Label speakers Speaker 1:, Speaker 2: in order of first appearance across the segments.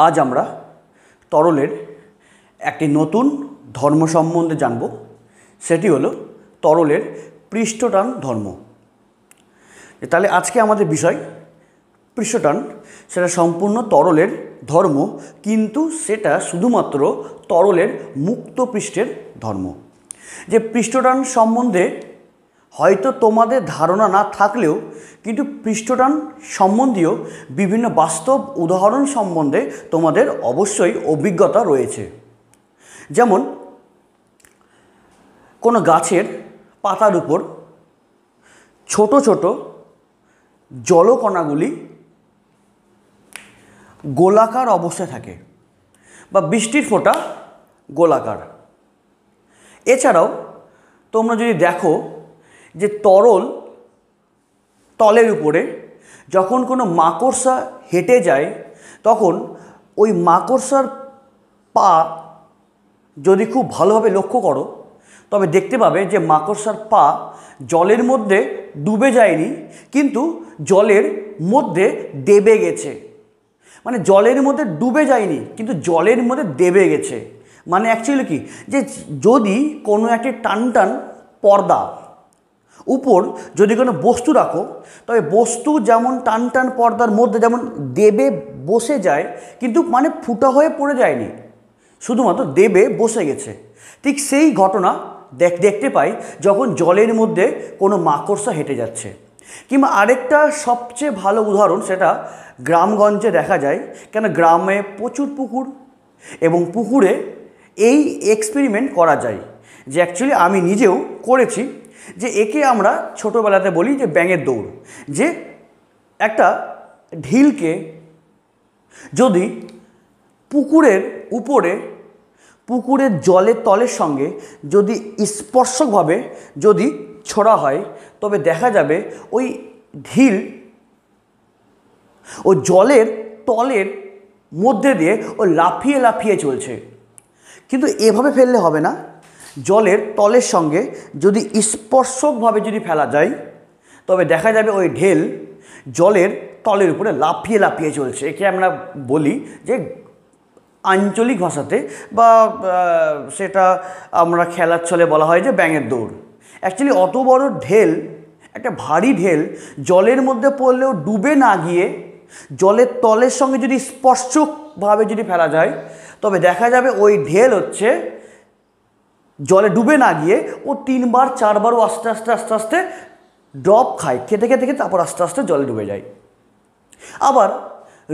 Speaker 1: আজ আমরা তরলের একটি নতুন ধর্ম সম্বন্ধে জানব। সেটি হলো তরলের পৃষ্ঠটান ধর্ম। তাহলে আজকে আমাদের বিষয় পৃষ্ঠটান। সেটা সম্পূর্ণ তরলের ধর্ম, কিন্তু সেটা শুধুমাত্র তরলের মুক্ত পৃষ্ঠের ধর্ম। যে পৃষ্ঠটান সম্বন্ধে হয়তো তোমাদের ধারণা না থাকলেও কিন্তু পৃষ্ঠটান সম্বন্ধীয় বিভিন্ন বাস্তব উদাহরণ সম্বন্ধে তোমাদের অবশ্যই অভিজ্ঞতা রয়েছে। যেমন কোনো গাছের পাতার উপর ছোট ছোট জলকণাগুলি গোলাকার অবস্থায় থাকে, বা বৃষ্টির ফোঁটা গোলাকার। এছাড়াও তোমরা যদি দেখো যে তলের উপরে যখন কোনো মাকড়সা হেঁটে যায়, তখন ওই মাকড়সার পা যদি খুব ভালোভাবে লক্ষ্য করো তবে দেখতে পাবে যে মাকড়সার পা জলের মধ্যে ডুবে যায়নি, কিন্তু জলের মধ্যে দেবে গেছে। মানে জলের মধ্যে ডুবে যায়নি, কিন্তু জলের মধ্যে দেবে গেছে। মানে অ্যাকচুয়ালি কি, যে যদি কোনো একটি টান পর্দা উপর যদি কোনো বস্তু রাখো, তবে বস্তু যেমন টান পর্দার মধ্যে যেমন দেবে বসে যায়, কিন্তু মানে ফুটা হয়ে পড়ে যায়নি, শুধুমাত্র দেবে বসে গেছে। ঠিক সেই ঘটনা দেখতে পাই যখন জলের মধ্যে কোনো মাকড়সা হেঁটে যাচ্ছে। কিংবা আরেকটা সবচেয়ে ভালো উদাহরণ, সেটা গ্রামগঞ্জে দেখা যায়। কেন, গ্রামে প্রচুর পুকুর, এবং পুকুরে এই এক্সপেরিমেন্ট করা যায়, যে অ্যাকচুয়ালি আমি নিজেও করেছি। যে একে আমরা ছোটোবেলাতে বলি যে ব্যাঙের দৌড়। যে একটা ঢিলকে যদি পুকুরের উপরে পুকুরের জলের তলের সঙ্গে যদি স্পর্শকভাবে যদি ছোড়া হয়, তবে দেখা যাবে ওই ঢিল ও জলের তলের মধ্যে দিয়ে ও লাফিয়ে লাফিয়ে চলছে। কিন্তু এভাবে ফেললে হবে না, জলের তলের সঙ্গে যদি স্পর্শকভাবে যদি ফেলা যায়, তবে দেখা যাবে ওই ঢেল জলের তলের উপরে লাফিয়ে লাফিয়ে চলছে। একে আমরা বলি যে আঞ্চলিক ভাষাতে, বা সেটা আমরা খেলার ছলে বলা হয় যে ব্যাঙের দৌড়। অ্যাকচুয়ালি অত বড় ঢেল, একটা ভারী ঢেল জলের মধ্যে পড়লেও ডুবে না গিয়ে জলের তলের সঙ্গে যদি স্পর্শকভাবে যদি ফেলা যায়, তবে দেখা যাবে ওই ঢেল হচ্ছে জলে ডুবে না গিয়ে ও 3বার 4বারও আস্তে আস্তে আস্তে আস্তে ড্রপ খায়, খেতে খেতে খেতে তারপর আস্তে আস্তে জলে ডুবে যায়। আবার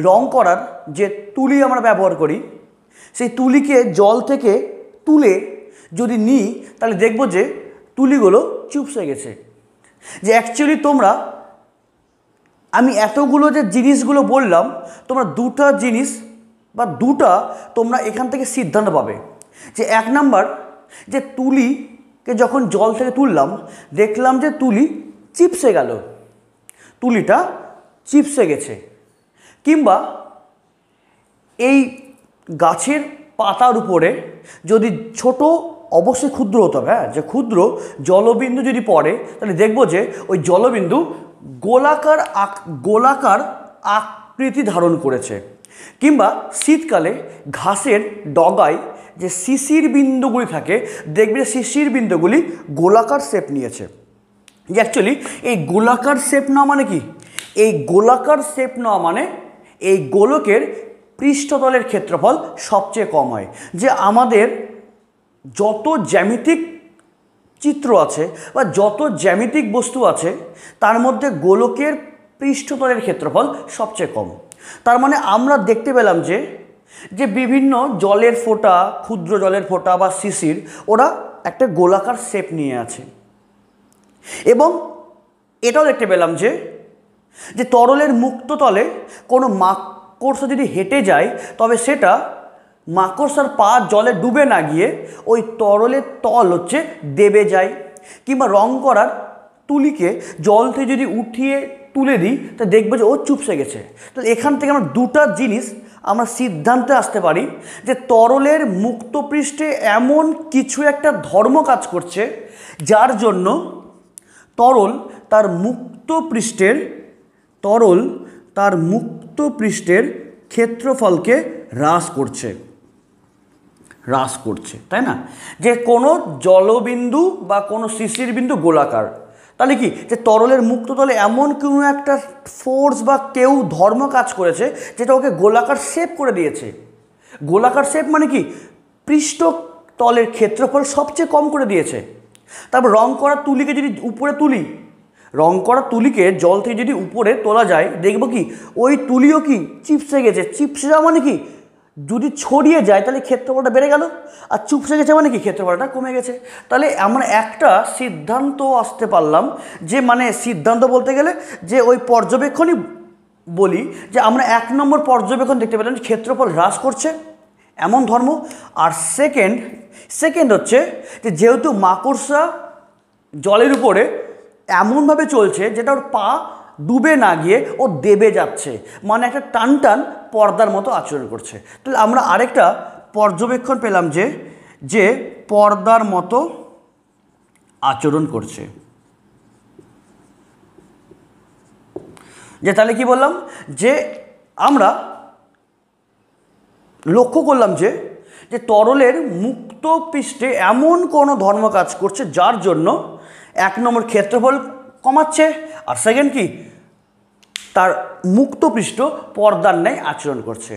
Speaker 1: রং করার যে তুলি আমরা ব্যবহার করি, সেই তুলিকে জল থেকে তুলে যদি নিই, তাহলে দেখব যে তুলিগুলো চুপসে গেছে। যে অ্যাকচুয়ালি আমি এতগুলো যে জিনিসগুলো বললাম, তোমরা দুটা জিনিস বা দুটা তোমরা এখান থেকে সিদ্ধান্ত পাবে। যে 1 নাম্বার, যে তুলিকে যখন জল থেকে তুললাম, দেখলাম যে তুলি চিপসে গেল, তুলিটা চিপসে গেছে। কিংবা এই গাছের পাতার উপরে যদি ছোট, অবশ্যই ক্ষুদ্র হতে হবে, যে ক্ষুদ্র জলবিন্দু যদি পড়ে, তাহলে দেখব যে ওই জলবিন্দু গোলাকার আকৃতি ধারণ করেছে। কিংবা শীতকালে ঘাসের ডগায় যে শিশির বিন্দুগুলি থাকে, দেখবে যে শিশির বিন্দুগুলি গোলাকার শেপ নিয়েছে। যে অ্যাকচুয়ালি এই গোলাকার শেপ নেওয়া মানে কি, এই গোলাকার শেপ নেওয়া মানে এই গোলকের পৃষ্ঠতলের ক্ষেত্রফল সবচেয়ে কম হয়। যে আমাদের যত জ্যামিতিক চিত্র আছে বা যত জ্যামিতিক বস্তু আছে, তার মধ্যে গোলকের পৃষ্ঠতলের ক্ষেত্রফল সবচেয়ে কম। তার মানে আমরা দেখতে পেলাম যে বিভিন্ন জলের ফোঁটা, ক্ষুদ্র জলের ফোঁটা বা শিশির, ওরা একটা গোলাকার শেপ নিয়ে আছে। এবং এটাও দেখতে পেলাম যে তরলের মুক্ত তলে কোনো মাকড়সা যদি হেঁটে যায়, তবে সেটা মাকড়সার পা জলে ডুবে না গিয়ে ওই তরলের তল হচ্ছে দেবে যায়। কিংবা রং করার তুলিকে জল থেকে যদি উঠিয়ে তুলে দিই, তা দেখবে যে ও চুপসে গেছে। তো এখান থেকে আমরা দুটা জিনিস আমরা সিদ্ধান্তে আসতে পারি, যে তরলের মুক্ত পৃষ্ঠে এমন কিছু একটা ধর্ম কাজ করছে, যার জন্য তরল তার মুক্ত পৃষ্ঠের ক্ষেত্রফলকে হ্রাস করছে, হ্রাস করছে, তাই না? যে কোনো জলবিন্দু বা কোনো শিশির বিন্দু গোলাকার, তাহলে কি যে তরলের মুক্ত তলে এমন কোনো একটা ফোর্স বা কেউ ধর্ম কাজ করেছে যেটা ওকে গোলাকার শেপ করে দিয়েছে। গোলাকার শেপ মানে কি, পৃষ্ঠ তলের ক্ষেত্রফল সবচেয়ে কম করে দিয়েছে। তারপর রং করা তুলিকে যদি উপরে তুলি, রং করা তুলিকে জল থেকে যদি উপরে তোলা যায়, দেখবো কি ওই তুলিও কি চিপসে গেছে। চিপসে যাওয়া মানে কি, যদি ছড়িয়ে যায় তাহলে ক্ষেত্রফলটা বেড়ে গেল, আর চুপসে গেছে মানে কি ক্ষেত্রফলটা কমে গেছে। তাহলে আমরা একটা সিদ্ধান্ত আসতে পারলাম, যে মানে সিদ্ধান্ত বলতে গেলে যে ওই পর্যবেক্ষণই বলি, যে আমরা 1 নম্বর পর্যবেক্ষণ দেখতে পেলাম যে ক্ষেত্রফল হ্রাস করছে এমন ধর্ম। আর সেকেন্ড হচ্ছে যে যেহেতু মাকড়সা জলের উপরে এমনভাবে চলছে যেটা ওর পা ডুবে না গিয়ে ও দেবে যাচ্ছে, মানে একটা টান টান পর্দার মতো আচরণ করছে। তাহলে আমরা আরেকটা পর্যবেক্ষণ পেলাম যে পর্দার মতো আচরণ করছে। যে তাহলে কি বললাম, যে আমরা লক্ষ্য করলাম যে তরলের মুক্ত পৃষ্ঠে এমন কোনো ধর্ম কাজ করছে যার জন্য 1 নম্বর ক্ষেত্রফল কমাচ্ছে, আর সেকেন্ড কি তার মুক্ত পৃষ্ঠ পর্দার ন্যায় আচরণ করছে।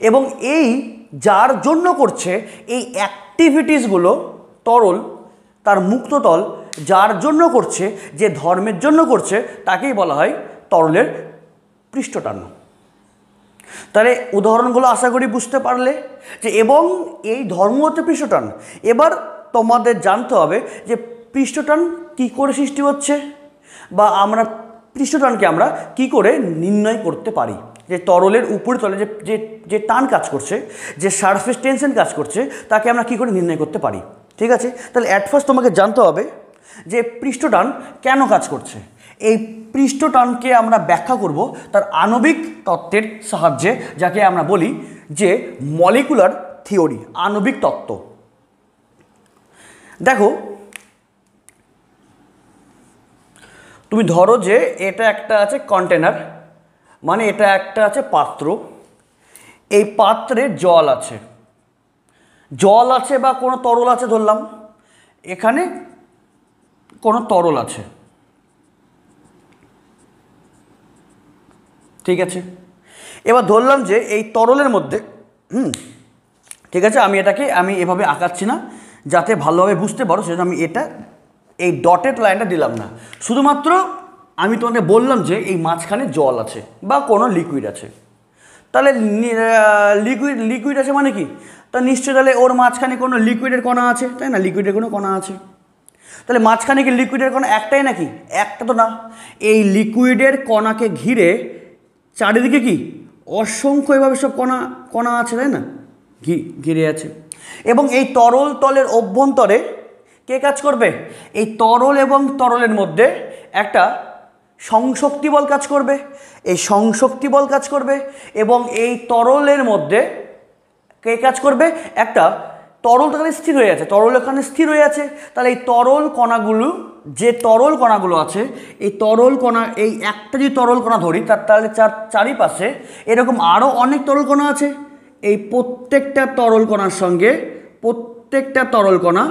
Speaker 1: এবং এই যার জন্য করছে এই অ্যাক্টিভিটিসগুলো তরল তার মুক্ততল যার জন্য করছে, যে ধর্মের জন্য করছে, তাকেই বলা হয় তরলের পৃষ্ঠটান। তাহলে উদাহরণগুলো আশা করি বুঝতে পারলে যে, এবং এই ধর্ম হচ্ছে পৃষ্ঠটান। এবার তোমাদের জানতে হবে যে পৃষ্ঠটান কী করে সৃষ্টি হচ্ছে, বা আমরা পৃষ্ঠটানকে আমরা কি করে নির্ণয় করতে পারি। যে তরলের উপরে তলে যে টান কাজ করছে, যে সারফেস টেনশন কাজ করছে, তাকে আমরা কি করে নির্ণয় করতে পারি। ঠিক আছে, তাহলে অ্যাট ফার্স্ট তোমাকে জানতে হবে যে পৃষ্ঠটান কেন কাজ করছে। এই পৃষ্ঠটানকে আমরা ব্যাখ্যা করব তার আণবিক তত্ত্বের সাহায্যে, যাকে আমরা বলি যে মলিকুলার থিওরি, আণবিক তত্ত্ব। দেখো, তুমি ধরো যে এটা একটা আছে কন্টেনার, মানে এটা একটা আছে পাত্র। এই পাত্রে জল আছে বা কোনো তরল আছে, ধরলাম এখানে কোনো তরল আছে, ঠিক আছে। এবার ধরলাম যে এই তরলের মধ্যে ঠিক আছে, আমি এভাবে আঁকাচ্ছি না যাতে ভালোভাবে বুঝতে পারো, সেজন্য আমি এই ডটেড লাইনটা দিলাম না। শুধুমাত্র আমি তোমাকে বললাম যে এই মাঝখানে জল আছে বা কোনো লিকুইড আছে। তাহলে লিকুইড আছে মানে কি, তা নিশ্চয়ই তাহলে ওর মাঝখানে কোনো লিকুইডের কণা আছে, তাই না? লিকুইডের কোনো কণা আছে, তাহলে মাঝখানে কি লিকুইডের কণা একটাই নাকি? একটা তো না। এই লিকুইডের কণাকে ঘিরে চারিদিকে কি অসংখ্য এভাবে সব কণা আছে, তাই না? ঘিরে আছে। এবং এই তরল তলের অভ্যন্তরে কে কাজ করবে? এই তরল এবং তরলের মধ্যে একটা সংশক্তি বল কাজ করবে। এই সংশক্তি বল কাজ করবে এবং এই তরলের মধ্যে কে কাজ করবে? একটা তরল এখানে স্থির হয়ে আছে, তরল এখানে স্থির হয়ে আছে। তাহলে এই তরল কণাগুলো আছে, এই তরল কণা, এই একটা যদি তরল কণা ধরি তাহলে চারিপাশে এরকম আরও অনেক তরল কণা আছে। এই প্রত্যেকটা তরল কণার সঙ্গে প্রত্যেকটা তরল কণা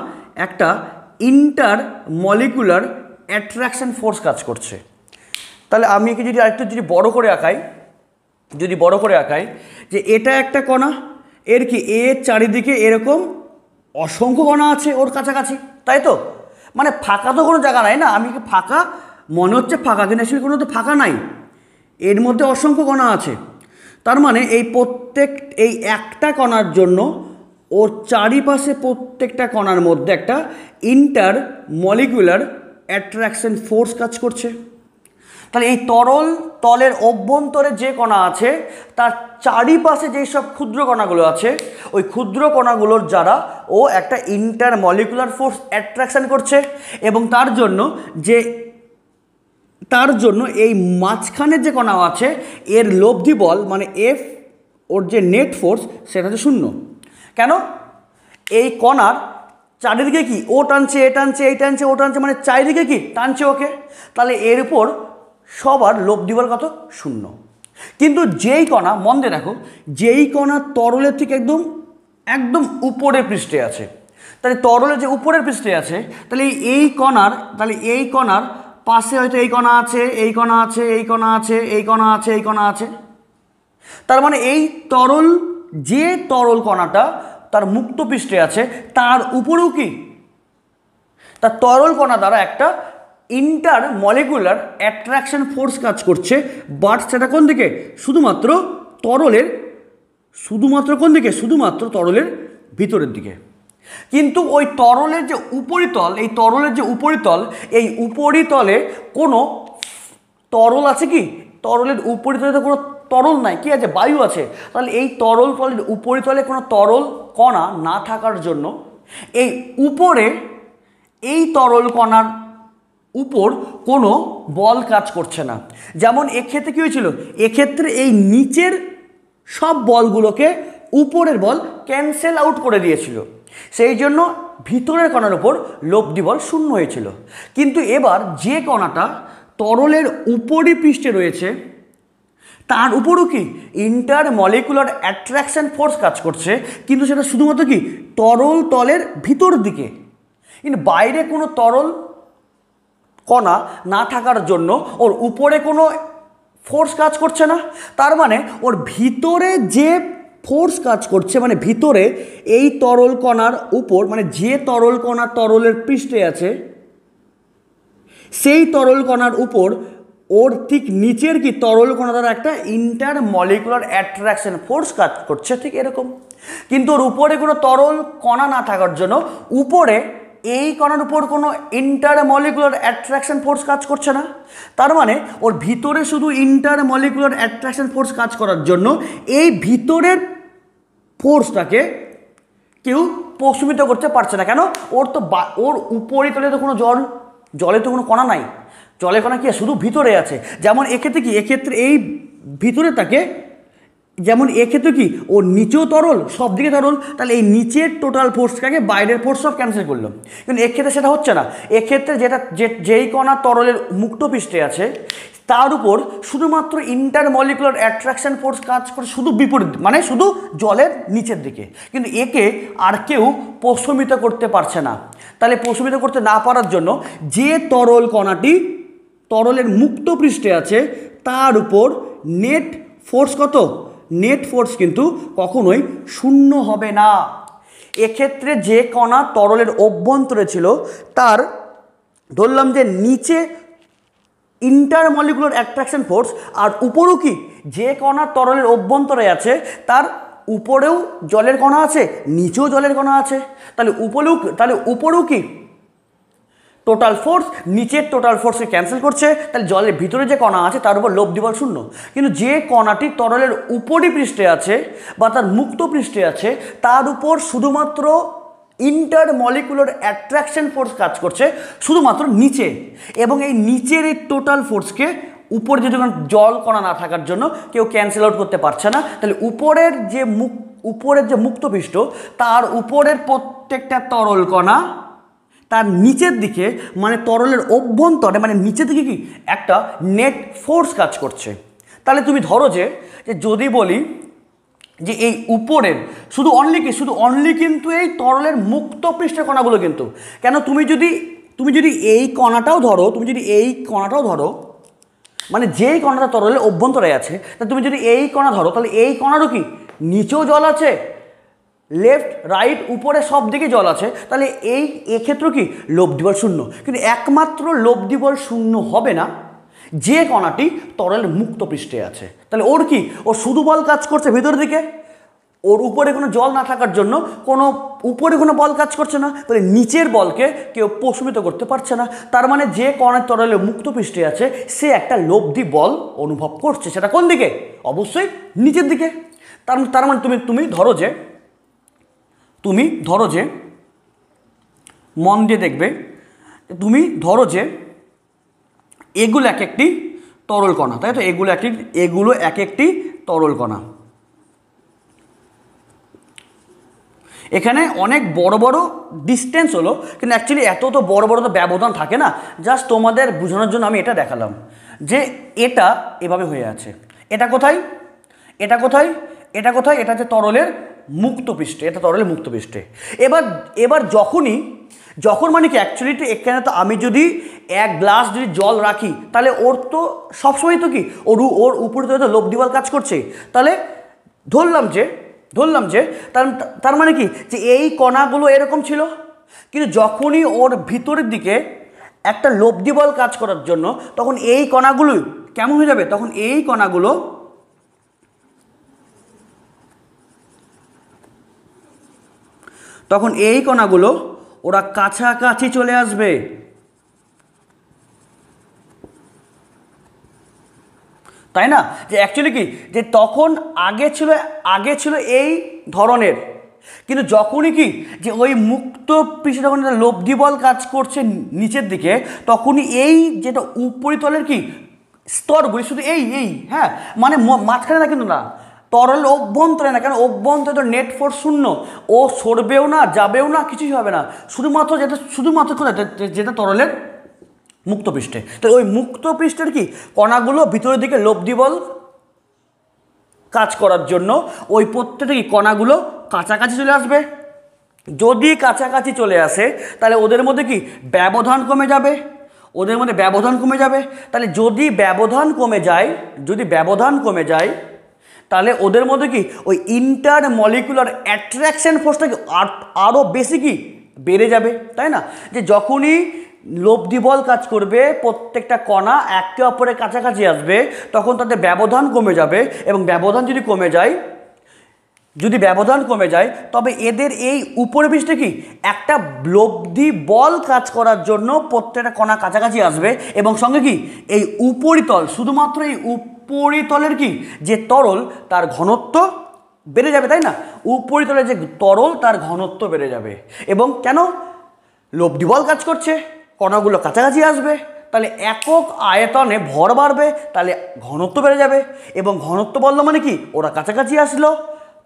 Speaker 1: একটা ইন্টার মলিকুলার অ্যাট্রাকশন ফোর্স কাজ করছে। তাহলে আমি একে যদি আরেকটু বড় করে আঁকাই, যে এটা একটা কণা, এর কি এর চারিদিকে এরকম অসংখ্য কণা আছে ওর কাছাকাছি, তাই তো? মানে ফাঁকা তো কোনো জায়গা নাই না, আমি ফাঁকা মনে হচ্ছে ফাঁকা, কিন্তু আসলে কোনো তো ফাঁকা নাই, এর মধ্যে অসংখ্য কণা আছে। তার মানে এই একটা কণার জন্য ওর চারিপাশে প্রত্যেকটা কণার মধ্যে একটা ইন্টার মলিকুলার অ্যাট্রাকশন ফোর্স কাজ করছে। তাহলে এই তরল তলের অভ্যন্তরে যে কণা আছে তার চারিপাশে যেই সব ক্ষুদ্র কণাগুলো আছে, ওই ক্ষুদ্র কণাগুলোর দ্বারা ও একটা ইন্টার মলিকুলার ফোর্স অ্যাট্রাকশন করছে। এবং তার জন্য এই মাঝখানের যে কণা আছে এর লব্ধি বল মানে এফ, ওর যে নেট ফোর্স সেটা হচ্ছে 0। কেন? এই কণার চারিদিকে কি ও টানছে, এ টানছে, এই টানছে, ও টানছে, মানে চারিদিকে কি টানছে ওকে। তাহলে এর উপর সবার লব্ধি বল কত? 0। কিন্তু যেই কণা, মন দিয়ে দেখো, যেই কণা তরলের থেকে একদম একদম উপরের পৃষ্ঠে আছে, তাহলে তরলের যে উপরের পৃষ্ঠে আছে, তাহলে এই কণার পাশে হয়তো এই কণা আছে, এই কণা আছে, এই কণা আছে, এই কণা আছে, এই কণা আছে। তার মানে এই তরল, যে তরল কণাটা তার মুক্ত পৃষ্ঠে আছে, তার উপরেও কি তার তরল কণা দ্বারা একটা ইন্টার মলিকুলার অ্যাট্রাকশন ফোর্স কাজ করছে। বাট সেটা কোন দিকে? শুধুমাত্র তরলের, শুধুমাত্র কোন দিকে? শুধুমাত্র তরলের ভিতরের দিকে। কিন্তু ওই তরলের যে উপরিতল, এই তরলের যে উপরিতল, এই উপরিতলে কোনো তরল আছে কি? তরলের উপরিতলে তো কোনো তরল নাই, কি আছে? বায়ু আছে। তাহলে এই তরল তলের উপরিতলে কোনো তরল কণা না থাকার জন্য এই উপরে, এই তরল কণার উপর কোনো বল কাজ করছে না। যেমন এক্ষেত্রে কী হয়েছিল? এক্ষেত্রে এই নিচের সব বলগুলোকে উপরের বল ক্যান্সেল আউট করে দিয়েছিল, সেই জন্য ভিতরের কণার উপর লব্ধি বল শূন্য হয়েছিল। কিন্তু এবার যে কণাটা তরলের উপরিপৃষ্ঠে রয়েছে, তার উপরও কি ইন্টার মলিকুলার অ্যাট্রাকশন ফোর্স কাজ করছে, কিন্তু সেটা শুধুমাত্র কি তরল তলের ভিতর দিকে, কিন্তু বাইরে কোনো তরল কণা না থাকার জন্য ওর উপরে কোনো ফোর্স কাজ করছে না। তার মানে ওর ভিতরে যে ফোর্স কাজ করছে, মানে ভিতরে এই তরল কণার উপর, মানে যে তরল কণা তরলের পৃষ্ঠে আছে, সেই তরল কণার উপর ওর ঠিক নিচের কি তরল কণা দ্বারা একটা ইন্টার মলিকুলার অ্যাট্রাকশন ফোর্স কাজ করছে, ঠিক এরকম। কিন্তু ওর উপরে কোনো তরল কণা না থাকার জন্য উপরে এই কণার উপর কোনো ইন্টার মলিকুলার অ্যাট্রাকশন ফোর্স কাজ করছে না। তার মানে ওর ভিতরে শুধু ইন্টার মলিকুলার অ্যাট্রাকশন ফোর্স কাজ করার জন্য এই ভিতরের ফোর্সটাকে কেউ প্রশমিত করতে পারছে না। কেন? ওর তো ওর উপরিতলে তো কোনো জলে তো কোনো কণা নাই, জলের কণা কি শুধু ভিতরে আছে। যেমন এক্ষেত্রে কি, এক্ষেত্রে এই ভিতরে তাকে, যেমন এক্ষেত্রে কি ওর নিচেও তরল, সব দিকে তরল, তাহলে এই নিচের টোটাল ফোর্সটাকে বাইরের ফোর্স সব ক্যান্সেল করলো। কিন্তু এক্ষেত্রে সেটা হচ্ছে না। এক্ষেত্রে যেই কণা তরলের মুক্ত পৃষ্ঠে আছে, তার উপর শুধুমাত্র ইন্টার মলিকুলার অ্যাট্রাকশন ফোর্স কাজ করে শুধু বিপরীত, মানে শুধু জলের নিচের দিকে, কিন্তু একে আর কেউ প্রশমিত করতে পারছে না। তাহলে প্রশমিত করতে না পারার জন্য যে তরল কণাটি তরলের মুক্ত পৃষ্ঠে আছে, তার উপর নেট ফোর্স কত? নেট ফোর্স কিন্তু কখনোই শূন্য হবে না। এক্ষেত্রে যে কণা তরলের অভ্যন্তরে ছিল, তার ধরলাম যে নিচে ইন্টার মলিকুলার অ্যাট্রাকশন ফোর্স, আর উপরও কি যে কণা তরলের অভ্যন্তরে আছে, তার উপরেও জলের কণা আছে, নিচেও জলের কণা আছে। তাহলে উপরেও কি টোটাল ফোর্স নিচের টোটাল ফোর্সকে ক্যান্সেল করছে, তাহলে জলের ভিতরে যে কণা আছে তার উপর লব্ধি বল শূন্য। কিন্তু যে কণাটি তরলের উপরি পৃষ্ঠে আছে বা তার মুক্ত পৃষ্ঠে আছে, তার উপর শুধুমাত্র ইন্টার মলিকুলার অ্যাট্রাকশন ফোর্স কাজ করছে শুধুমাত্র নিচে, এবং এই নিচের এই টোটাল ফোর্সকে উপরে যদি কোনো জল কণা না থাকার জন্য কেউ ক্যান্সেল আউট করতে পারছে না। তাহলে উপরের যে মুক্ত পৃষ্ঠ, তার উপরের প্রত্যেকটা তরল কণা তার নিচের দিকে, মানে তরলের অভ্যন্তরে, মানে নিচের দিকে কি একটা নেট ফোর্স কাজ করছে। তাহলে তুমি ধরো যে যদি বলি যে এই উপরের শুধু অনলি কিন্তু এই তরলের মুক্ত পৃষ্ঠের কণাগুলো, কিন্তু কেন, তুমি যদি এই কণাটাও ধরো, মানে যেই কণাটা তরলের অভ্যন্তরে আছে, তা তুমি যদি এই কণা ধরো, তাহলে এই কণারও কি নিচেও জল আছে, লেফট রাইট উপরে সব দিকে জল আছে। তাহলে এক্ষেত্রে কি লব্ধি বল শূন্য। কিন্তু একমাত্র লব্ধি বল শূন্য হবে না যে কণাটি তরলের মুক্ত পৃষ্ঠে আছে। তাহলে ওর কি, ও শুধু বল কাজ করছে ভিতরের দিকে, ওর উপরে কোনো জল না থাকার জন্য উপরে কোনো বল কাজ করছে না। তাহলে নিচের বলকে কেউ প্রশমিত করতে পারছে না। তার মানে যে কণার তরলের মুক্ত পৃষ্ঠে আছে, সে একটা লব্ধি বল অনুভব করছে। সেটা কোন দিকে? অবশ্যই নিচের দিকে। তার মানে তুমি ধরো যে মন দিয়ে দেখবে, তুমি ধরো যে এগুলো এক একটি তরল কণা, তাই তো? এগুলো এক একটি তরল কণা। এখানে অনেক বড় বড় ডিস্টেন্স হলো, কিন্তু অ্যাকচুয়ালি এত তো বড় তো ব্যবধান থাকে না। জাস্ট তোমাদের বোঝানোর জন্য আমি এটা দেখালাম যে এটা এভাবে হয়ে আছে। এটা কোথায়, এটা কোথায়, এটা কোথায়, এটা হচ্ছে তরলের মুক্ত পৃষ্ঠে, এটা তরলের মুক্ত পৃষ্ঠে। এবার এবার যখন মানে কি অ্যাকচুয়ালি এখানে তো আমি যদি এক গ্লাস যদি জল রাখি তাহলে ওর তো সবসময় তো কি ওর উপরে তো লব্ধিবল কাজ করছে। তাহলে ধরলাম যে তার মানে কি যে এই কণাগুলো এরকম ছিল, কিন্তু যখনই ওর ভিতরের দিকে একটা লব্ধিবল কাজ করার জন্য তখন এই কণাগুলো কেমন হয়ে যাবে, তখন এই কণাগুলো ওরা কাছাকাছি চলে আসবে। তাই না, যে অ্যাকচুয়ালি কি যে তখন আগে ছিল এই ধরনের, কিন্তু যখনই কি যে ওই মুক্ত পৃষ্ঠে যখন লব্ধিবল কাজ করছে নিচের দিকে, তখনই এই যেটা উপরিতলের কি স্তরগুলি শুধু এই হ্যাঁ, মানে মাঝখানে না, কিন্তু না তরল অভ্যন্তরে না, কেন অভ্যন্তরে তো নেট ফোর্স শূন্য, ও সরবেও না যাবেও না, কিছুই হবে না, শুধুমাত্র কোথায়, যেটা তরলের মুক্ত পৃষ্ঠে। তো ওই মুক্ত পৃষ্ঠের কি কণাগুলো ভিতরের দিকে লব্ধিবল কাজ করার জন্য ওই প্রত্যেকটা কি কণাগুলো কাছাকাছি চলে আসবে। যদি কাছাকাছি চলে আসে তাহলে ওদের মধ্যে কি ব্যবধান কমে যাবে, তাহলে যদি ব্যবধান কমে যায় তাহলে ওদের মধ্যে কি ওই ইন্টার মলিকুলার অ্যাট্রাকশন ফোর্সটা কি আরও বেশি কি বেড়ে যাবে। তাই না, যে যখনই লব্ধিবল কাজ করবে প্রত্যেকটা কণা একে অপরের কাছাকাছি আসবে, তখন তাদের ব্যবধান কমে যাবে, এবং ব্যবধান যদি কমে যায় তবে এদের এই উপরের পৃষ্ঠে কি একটা লব্ধিবল কাজ করার জন্য প্রত্যেকটা কণা কাছাকাছি আসবে, এবং সঙ্গে কি এই উপরিতল, শুধুমাত্র এই উপরিতলের কি যে তরল তার ঘনত্ব বেড়ে যাবে। তাই না, উপরিতলের যে তরল তার ঘনত্ব বেড়ে যাবে, এবং কেন লব্ধিবল কাজ করছে, কণাগুলো কাছাকাছি আসবে, তাহলে একক আয়তনে ভর বাড়বে, তাহলে ঘনত্ব বেড়ে যাবে, এবং ঘনত্ব বললো মানে কি ওরা কাছাকাছি আসলো,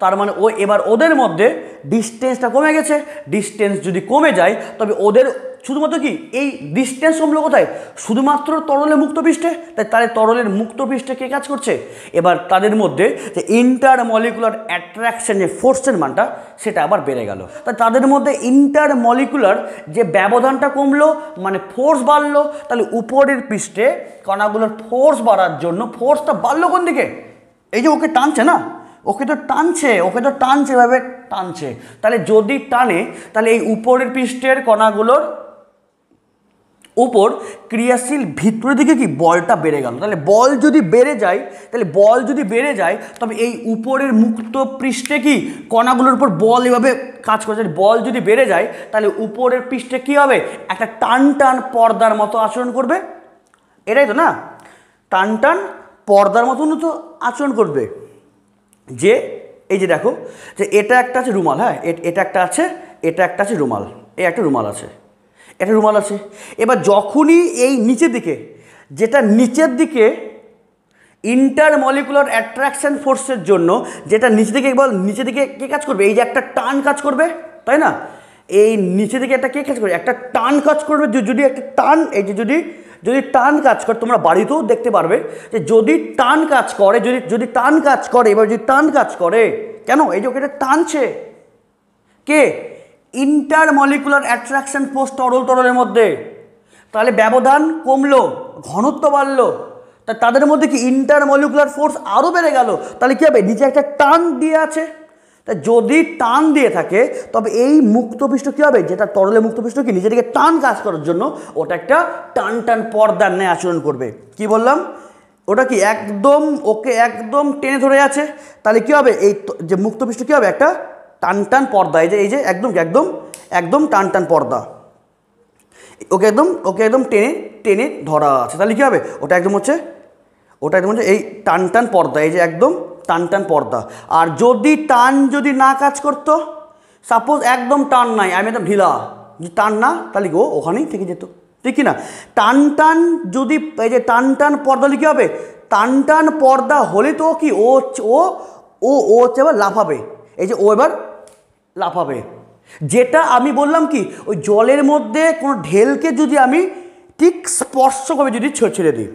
Speaker 1: তার মানে এবার ওদের মধ্যে ডিস্টেন্সটা কমে গেছে। ডিস্টেন্স যদি কমে যায় তবে ওদের শুধুমাত্র কি এই ডিস্টেন্স কমলো কোথায়, শুধুমাত্র তরলের মুক্ত পৃষ্ঠে। তাহলে তরলের মুক্ত পৃষ্ঠে কে কাজ করছে, এবার তাদের মধ্যে যে ইন্টার মলিকুলার অ্যাট্রাকশন যে ফোর্সের মানটা সেটা আবার বেড়ে গেল। তাদের মধ্যে ইন্টার মলিকুলার যে ব্যবধানটা কমলো মানে ফোর্স বাড়লো, তাহলে উপরের পৃষ্ঠে কণাগুলোর ফোর্স বাড়ার জন্য ফোর্সটা বাড়লো কোন দিকে, এই যে ওকে টানছে না, ওকে তো টানছে এভাবে টানছে, তাহলে যদি টানে তাহলে এই উপরের পৃষ্ঠের কণাগুলোর উপর ক্রিয়াশীল ভিতরের দিকে কি বলটা বেড়ে গেল। তাহলে বল যদি বেড়ে যায় তবে এই উপরের মুক্ত পৃষ্ঠে কি কণাগুলোর উপর বল এভাবে কাজ করছে। বল যদি বেড়ে যায় তাহলে উপরের পৃষ্ঠে কি হবে, একটা টান পর্দার মতো আচরণ করবে, এটাই তো না, টান পর্দার মতন তো আচরণ করবে। যে এই যে দেখো যে এটা একটা আছে রুমাল, হ্যাঁ এটা একটা আছে রুমাল, এই একটা রুমাল আছে, এবার যখনই এই নিচের দিকে ইন্টার মলিকুলার অ্যাট্রাকশন ফোর্সের জন্য যেটা নিচে দিকে কে কাজ করবে, এই যে একটা টান কাজ করবে, তাই না, এই নিচে দিকে একটা কে কাজ করবে, একটা টান কাজ করবে। যদি একটা টান, এই যে যদি টান কাজ করে, তোমরা বাড়িতেও দেখতে পারবে যে যদি টান কাজ করে, এবার যদি টান কাজ করে, কেন এই যে ওকে এটা টানছে কে, ইন্টার মলিকুলার অ্যাট্রাকশন ফোর্স তরলের মধ্যে, তাহলে ব্যবধান কমলো, ঘনত্ব বাড়লো, তাদের মধ্যে কি ইন্টার মলিকুলার ফোর্স আরও বেড়ে গেল। তাহলে কী হবে, নিচে একটা টান দিয়ে আছে, তা যদি টান দিয়ে থাকে তবে এই মুক্তপৃষ্ঠ কী হবে, যেটা তরলের মুক্তপৃষ্ঠ কি নিজে থেকে টান কাজ করার জন্য ওটা একটা টান পর্দার ন্যায় আচরণ করবে। কি বললাম, ওটা কি ওকে একদম টেনে ধরে আছে, তাহলে কী হবে, এই যে মুক্তপৃষ্ঠ কী হবে, একটা টান পর্দা, এই যে একদম টান পর্দা, ওকে একদম টেনে ধরা আছে। তাহলে কী হবে, ওটা একদম হচ্ছে এই টান পর্দা, এই যে একদম টান পর্দা। আর যদি না কাজ করতো, সাপোজ একদম টান নাই, আমি একদম ঢিলা, টান না, তাহলে ও ওখানেই থেকে যেত, ঠিক কি না। টান যদি এই যে টান পর্দা কী হবে, টান পর্দা হলে তো কি ও হচ্ছে এবার লাফাবে, এই যে ও এবার লাফাবে। যেটা আমি বললাম কি, ওই জলের মধ্যে কোনো ঢেলকে যদি আমি ঠিক স্পর্শ করে যদি ছেড়ে দিই,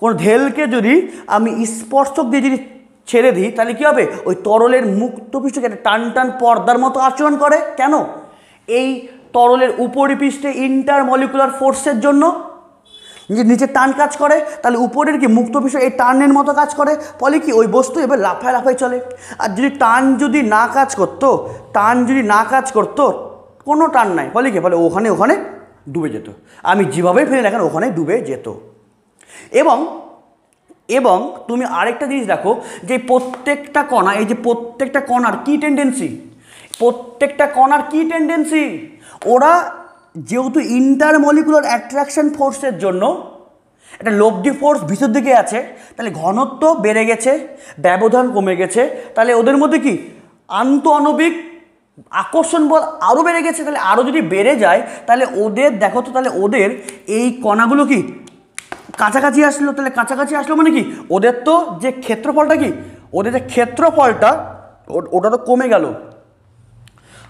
Speaker 1: কোনো ঢেলকে যদি আমি স্পর্শক দিয়ে যদি ছেড়ে দিই তাহলে কী হবে, ওই তরলের মুক্তপৃষ্ঠকে একটা টান টান পর্দার মতো আচরণ করে। কেন? এই তরলের উপরিপৃষ্ঠে ইন্টারমলিকুলার ফোর্সের জন্য যে নিচে টান কাজ করে, তাহলে উপরের কি মুক্তপৃষ্ঠ এই টানের মতো কাজ করে, ফলে কি ওই বস্তু এবার লাফায় লাফায় চলে। আর যদি টান যদি না কাজ করতো, কোনো টান নাই, ফলে কি, ফলে ওখানে ওখানে ডুবে যেত। আমি যেভাবেই ফেলে রাখেন ওখানে ডুবে যেত। এবং এবং তুমি আরেকটা জিনিস দেখো যে প্রত্যেকটা কণা, এই যে প্রত্যেকটা কণার কী টেন্ডেন্সি, ওরা যেহেতু ইন্টারমলিকুলার অ্যাট্রাকশন ফোর্সের জন্য একটা লব্ধি ফোর্স ভিতর দিকে আছে, তাহলে ঘনত্ব বেড়ে গেছে, ব্যবধান কমে গেছে, তাহলে ওদের মধ্যে কি আন্তঃআণবিক আকর্ষণ বল আরও বেড়ে গেছে। তাহলে আরও যদি বেড়ে যায় তাহলে ওদের দেখো তো, তাহলে ওদের এই কণাগুলো কি কাছাকাছি আসলো, তাহলে কাছাকাছি আসলো মানে কি ওদের তো যে ক্ষেত্রফলটা কি, ওদের যে ক্ষেত্রফলটা ওটা তো কমে গেল।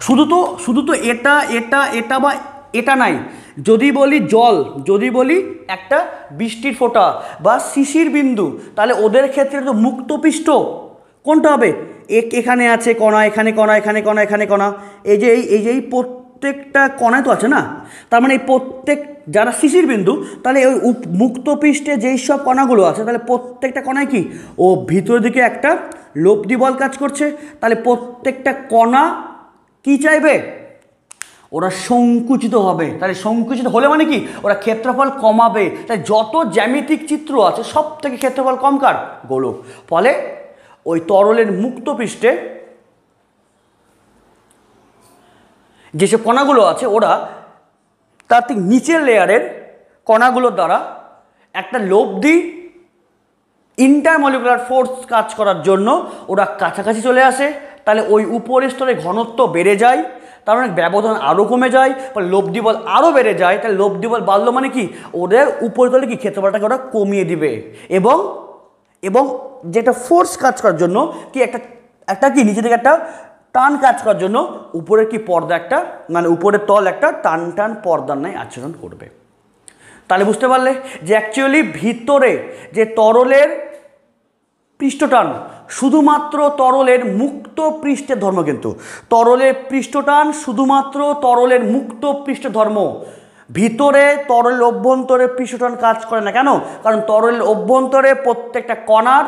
Speaker 1: শুধু তো এটা বা এটা নাই, যদি বলি জল, যদি বলি একটা বৃষ্টির ফোঁটা বা শিশির বিন্দু, তাহলে ওদের ক্ষেত্রে তো মুক্তপৃষ্ঠ কোনটা হবে, এখানে আছে কণা, এখানে কণা, এখানে কণা, এখানে কণা, এই যে এই প্রত্যেকটা কণায় তো আছে না, তার মানে এই প্রত্যেক যারা শিশির বিন্দু, তাহলে ওই মুক্তপৃষ্ঠে যেই সব কণাগুলো আছে, তাহলে প্রত্যেকটা কণায় কি ও ভিতরের দিকে একটা লব্ধি বল কাজ করছে। তাহলে প্রত্যেকটা কণা কি চাইবে, ওরা সংকুচিত হবে। তাহলে সংকুচিত হলে মানে কি, ওরা ক্ষেত্রফল কমাবে। তাই যত জ্যামিতিক চিত্র আছে সব থেকে ক্ষেত্রফল কম কার, গোলক। ফলে ওই তরলের মুক্ত পৃষ্ঠে যেসব কণাগুলো আছে ওরা তার ঠিক নিচের লেয়ারের কণাগুলোর দ্বারা একটা লব্ধি ইন্টারমলিকুলার ফোর্স কাজ করার জন্য ওরা কাছাকাছি চলে আসে। তাহলে ওই উপরের স্তরে ঘনত্ব বেড়ে যায়, তার মানে ব্যবধান আরও কমে যায়, ফলে লব্ধি বল আরও বেড়ে যায়। তাহলে লব্ধি বল বাড়লো মানে কি, ওদের উপরের তলে কি ক্ষেত্রফলটাকে ওরা কমিয়ে দিবে। এবং যেটা ফোর্স কাজ করার জন্য কি একটা কি নিচে থেকে একটা টান কাজ করার জন্য উপরের কি পর্দা একটা, মানে উপরের তল একটা টান টান পর্দার ন্যায় আচরণ করবে। তাহলে বুঝতে পারলে যে অ্যাকচুয়ালি ভিতরে যে তরলের পৃষ্ঠটান শুধুমাত্র তরলের মুক্ত পৃষ্ঠের ধর্ম, কিন্তু তরলের পৃষ্ঠটান শুধুমাত্র তরলের মুক্ত পৃষ্ঠ ধর্ম। ভিতরে তরলের অভ্যন্তরে পৃষ্ঠটান কাজ করে না। কেন? কারণ তরলের অভ্যন্তরে প্রত্যেকটা কণার,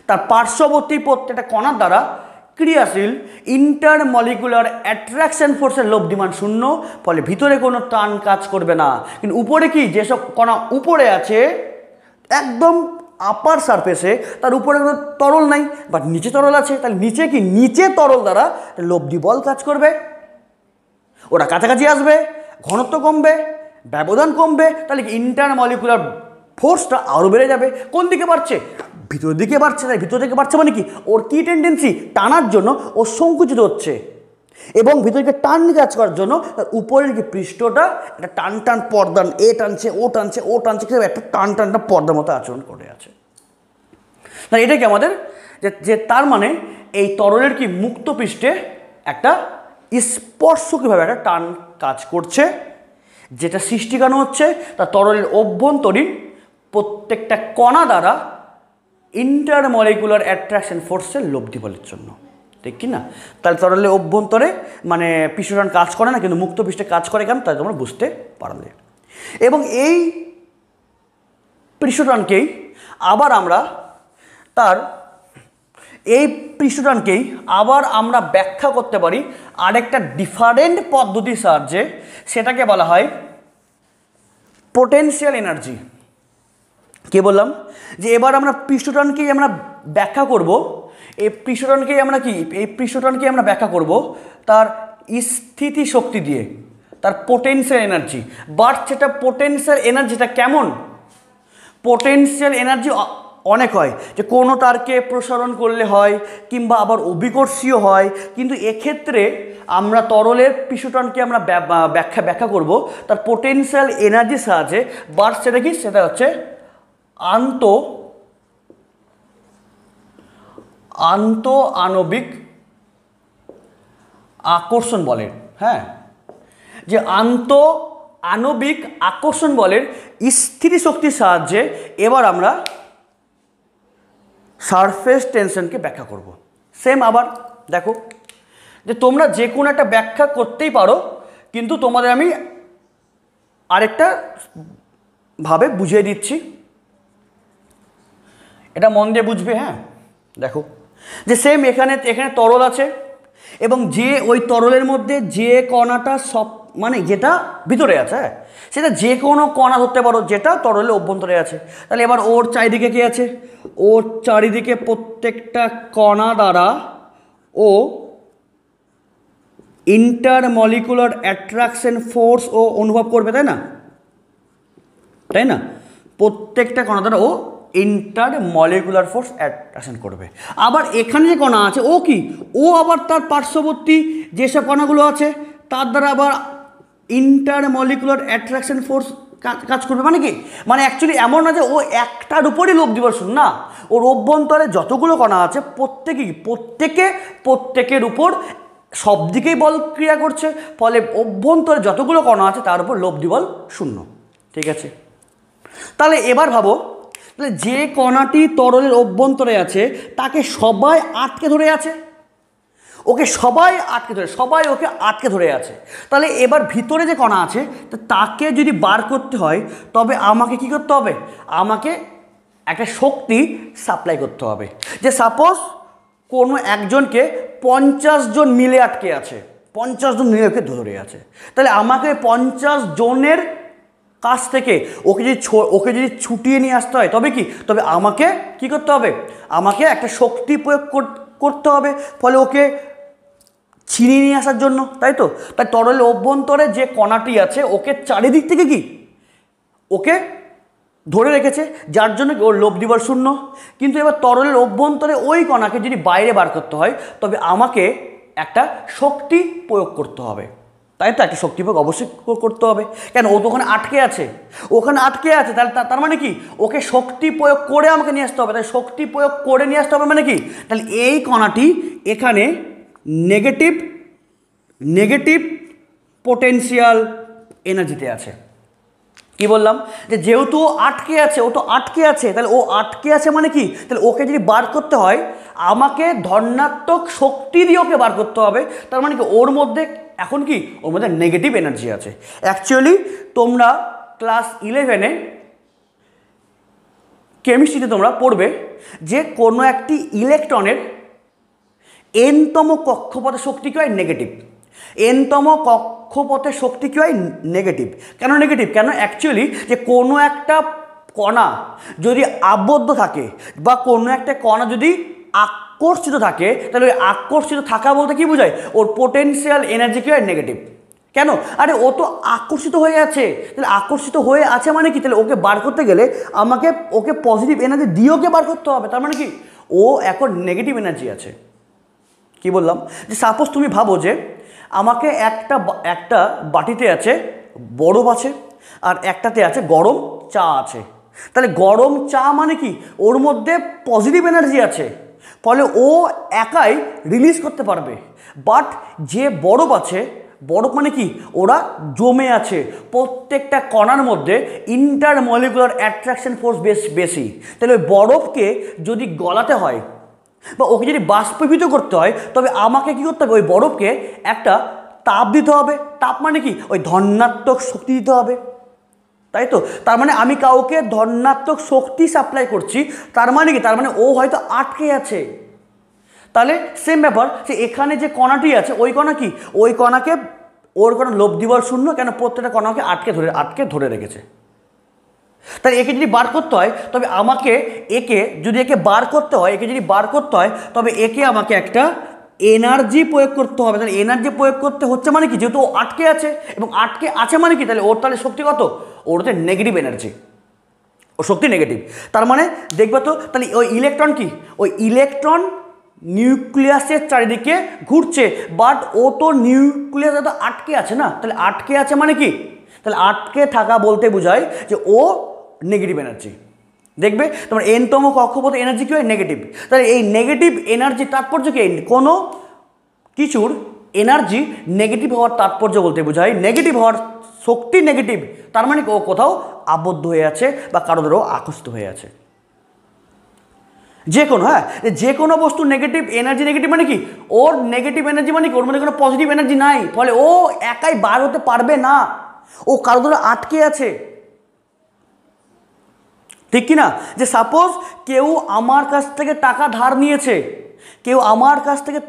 Speaker 1: তার পার্শ্ববর্তী প্রত্যেকটা কণার দ্বারা ক্রিয়াশীল ইন্টারমলিকুলার অ্যাট্রাকশন ফোর্সের লব্ধিমান শূন্য, ফলে ভিতরে কোনো টান কাজ করবে না। কিন্তু উপরে কি, যেসব কণা উপরে আছে একদম আপার সারফেসে, তার উপরে কোনো তরল নাই, বাট নিচে তরল আছে, তাহলে নিচে কি, নিচে তরল দ্বারা লব্ধি বল কাজ করবে, ওরা কাছাকাছি আসবে, ঘনত্ব কমবে, ব্যবধান কমবে, তাহলে কি ইন্টারমলিকুলার ফোর্সটা আরও বেড়ে যাবে। কোন দিকে বাড়ছে? ভিতরের দিকে বাড়ছে। তাই ভিতর দিকে বাড়ছে মানে কি, ওর কী টেন্ডেন্সি, টানার জন্য ও সংকুচিত হচ্ছে, এবং ভিতরকে টান কাজ করার জন্য তার উপরের কি পৃষ্ঠটা একটা টান টান পর্দা, এ টানছে ও টানছে ও টানছে, একটা টান টানটা পর্দার মতো আচরণ করে আছে। না এটা কি আমাদের যে তার মানে এই তরলের কি মুক্ত পৃষ্ঠে একটা স্পর্শকীভাবে একটা টান কাজ করছে, যেটা সৃষ্টি কেন হচ্ছে, তার তরলের অভ্যন্তরীণ প্রত্যেকটা কণা দ্বারা ইন্টারমলিকুলার অ্যাট্রাকশন ফোর্সের লব্ধি বলের জন্য, ঠিক কি না? তাহলে তরলের অভ্যন্তরে মানে পৃষ্ঠটান কাজ করে না, কিন্তু মুক্ত পৃষ্ঠে কাজ করে কেন, তাই তোমরা বুঝতে পারলে। এবং এই পৃষ্ঠটানকেই আবার আমরা ব্যাখ্যা করতে পারি আরেকটা ডিফারেন্ট পদ্ধতির সাহায্যে, সেটাকে বলা হয় পোটেনশিয়াল এনার্জি। কে বললাম যে এবার আমরা পৃষ্ঠটানকেই আমরা ব্যাখ্যা করব, এই পৃষ্ঠটানকেই আমরা ব্যাখ্যা করব তার স্থিতি শক্তি দিয়ে, তার পোটেনশিয়াল এনার্জি। বাট সেটা পোটেনশিয়াল এনার্জিটা কেমন? পোটেনশিয়াল এনার্জি অনেক হয়, যে কোনো তারকে প্রসারণ করলে হয়, কিংবা আবার অভিকর্ষীয় হয়, কিন্তু এক্ষেত্রে আমরা তরলের পৃষ্ঠটানকে আমরা ব্যাখ্যা করব তার পোটেনশিয়াল এনার্জির সাহায্যে। বাট সেটা কি, সেটা হচ্ছে আন্তঃআণবিক আকর্ষণ বলের। হ্যাঁ, যে আণবিক আকর্ষণ বলের স্থির শক্তির সাহায্যে এবার আমরা সারফেস টেনশনকে ব্যাখ্যা করব। সেম আবার দেখো যে তোমরা যে কোনো একটা ব্যাখ্যা করতেই পারো, কিন্তু তোমাদের আমি আরেকটা ভাবে বুঝিয়ে দিচ্ছি, এটা মন দিয়ে বুঝবে। হ্যাঁ দেখো যে সেম এখানে তরল আছে এবং যে ওই তরলের মধ্যে যে কণাটা সব মানে যেটা ভিতরে আছে, হ্যাঁ সেটা যে কোনো কণা ধরতে পারো যেটা তরলের অভ্যন্তরে আছে। তাহলে এবার ওর চারিদিকে কি আছে, ওর চারিদিকে প্রত্যেকটা কণা দ্বারা ও ইন্টারমলিকুলার অ্যাট্রাকশন ফোর্স ও অনুভব করবে, তাই না? তাই না, প্রত্যেকটা কণা দ্বারা ও ইন্টারমলিকুলার ফোর্স অ্যাট্রাকশন করবে। আবার এখানে যে কণা আছে ও কি, ও আবার তার পার্শ্ববর্তী যেসব কণাগুলো আছে তার দ্বারা আবার ইন্টারমলিকুলার অ্যাট্রাকশন ফোর্স কাজ করবে। মানে কি, মানে অ্যাকচুয়ালি এমন না যে ও একটার উপরই লোভ দিবর্ষণ, না, ওর অভ্যন্তরে যতগুলো কণা আছে প্রত্যেকের উপর সব দিকেই বল ক্রিয়া করছে, ফলে অভ্যন্তরে যতগুলো কণা আছে তার উপর লব্ধি বল শূন্য। ঠিক আছে, তাহলে এবার ভাবো, তাহলে যে কণাটি তরলের অভ্যন্তরে আছে তাকে সবাই আটকে ধরে আছে, সবাই ওকে আটকে ধরে আছে। তাহলে এবার ভিতরে যে কণা আছে তাকে যদি বার করতে হয় তবে আমাকে কি করতে হবে, আমাকে একটা শক্তি সাপ্লাই করতে হবে। যে সাপোজ কোনো একজনকে 50 জন মিলে আটকে আছে, 50 জন মিলে ওকে ধরে আছে, তাহলে আমাকে 50 জনের কাছ থেকে ওকে যদি ছুটিয়ে নিয়ে আসতে হয় তবে আমাকে কি করতে হবে, আমাকে একটা শক্তি প্রয়োগ করতে হবে, ফলে ওকে ছিনিয়ে নিয়ে আসার জন্য, তাই তো। তাই তরলের অভ্যন্তরে যে কণাটি আছে ওকে চারিদিক থেকে ওকে ধরে রেখেছে, যার জন্য ওর লোভ দিবার শূন্য। কিন্তু এবার তরলের অভ্যন্তরে ওই কণাকে যদি বাইরে বার করতে হয় তবে আমাকে একটা শক্তি প্রয়োগ করতে হবে, তাই তো, একটা শক্তি প্রয়োগ অবশ্যই করতে হবে। কেন, ও তো ওখানে আটকে আছে, তাহলে তার মানে কি, ওকে শক্তি প্রয়োগ করে আমাকে নিয়ে আসতে হবে। তাই শক্তি প্রয়োগ করে নিয়ে আসতে হবে মানে কি, তাহলে এই কণাটি এখানে নেগেটিভ পোটেনশিয়াল এনার্জিতে আছে। কি বললাম, যে যেহেতু ও তো আটকে আছে, তাহলে ও আটকে আছে মানে কি, তাহলে ওকে যদি বার করতে হয় আমাকে ধনাত্মক শক্তি দিয়ে ওকে বার করতে হবে। তার মানে কি, ওর মধ্যে নেগেটিভ এনার্জি আছে। অ্যাকচুয়ালি তোমরা ক্লাস 11-এ কেমিস্ট্রিতে তোমরা পড়বে যে কোনো একটি ইলেকট্রনের এনতম কক্ষপথে শক্তি কি হয়, নেগেটিভ। এনতম কক্ষপথে শক্তি কি হয়, নেগেটিভ। কেন নেগেটিভ, কেন অ্যাকচুয়ালি যে কোনো একটা কণা যদি আবদ্ধ থাকে বা কোনো একটা কণা যদি আকর্ষিত থাকে, তাহলে ওই আকর্ষিত থাকা বলতে কি বোঝায়, ওর পোটেনশিয়াল এনার্জি কি হয়, নেগেটিভ। কেন, আরে ও তো আকর্ষিত হয়ে আছে, তাহলে আকর্ষিত হয়ে আছে মানে কি, তাহলে ওকে বার করতে গেলে আমাকে ওকে পজিটিভ এনার্জি দিয়ে ওকে বার করতে হবে। তার মানে কি, ও এখন নেগেটিভ এনার্জি আছে। কি বললাম, যে সাপোজ তুমি ভাবো যে আমাকে একটা বাটিতে আছে বরফ আছে আর একটাতে আছে গরম চা আছে। তাহলে গরম চা মানে কি, ওর মধ্যে পজিটিভ এনার্জি আছে, ফলে ও একাই রিলিজ করতে পারবে। বাট যে বরফ আছে, বরফ মানে কি, ওরা জমে আছে, প্রত্যেকটা কণার মধ্যে ইন্টারমলিকুলার অ্যাট্রাকশন ফোর্স বেশি। তাহলে ওই বরফকে যদি গলাতে হয় বা ওকে যদি বাষ্পীভূত করতে হয় তবে আমাকে কি করতে হবে, ওই বরফকে একটা তাপ দিতে হবে। তাপ মানে কি, ওই ধনাত্মক শক্তি দিতে হবে, তাই তো। তার মানে আমি কাউকে ধনাত্মক শক্তি সাপ্লাই করছি, তার মানে কি, তার মানে ও হয়তো আটকে আছে। তাহলে সেম ব্যাপার, যে এখানে যে কণাটি আছে ওই কণা কি, ওই কণাকে ওর কোনো লোভ দিবার শূন্য, কেন প্রত্যেকটা কণাকে আটকে ধরে রেখেছে। তাই একে যদি বার করতে হয় তবে আমাকে একে বার করতে হয় তবে একে আমাকে একটা এনার্জি প্রয়োগ করতে হবে। তাহলে এনার্জি প্রয়োগ করতে হচ্ছে মানে কি, যেহেতু ও আটকে আছে এবং আটকে আছে মানে কি, তাহলে ওর শক্তি কত, ওর হচ্ছে নেগেটিভ এনার্জি, ও শক্তি নেগেটিভ। তার মানে দেখবে তো, তাহলে ওই ইলেকট্রন কি, ওই ইলেকট্রন নিউক্লিয়াসের চারিদিকে ঘুরছে, বাট ও তো নিউক্লিয়াসে তো আটকে আছে না। তাহলে আটকে আছে মানে কি, তাহলে আটকে থাকা বলতে বোঝায় যে ও নেগেটিভ এনার্জি। দেখবে তোমার এনতম কক্ষপথে এনার্জি কি হয়, নেগেটিভ। তাহলে এই নেগেটিভ এনার্জি তাৎপর্য কি, কোনো কিছুর এনার্জি নেগেটিভ হওয়ার তাৎপর্য বলতে বোঝায় নেগেটিভ হওয়ার শক্তি নেগেটিভ, তার মানে ও কোথাও আবদ্ধ হয়ে আছে বা কারো দ্বারাও আকর্ষিত হয়ে আছে। যে কোনো যে কোনো বস্তু নেগেটিভ এনার্জি নেগেটিভ মানে কি ওর নেগেটিভ এনার্জি মানে কি ওর মধ্যে কোনো পজিটিভ এনার্জি নাই, ফলে ও একাই বার হতে পারবে না, ও কারো দ্বারা আটকে আছে। ঠিক কি না? যে সাপোজ কেউ আমার কাছ থেকে টাকা ধার নিয়েছে, কেউ আমার কাছ থেকে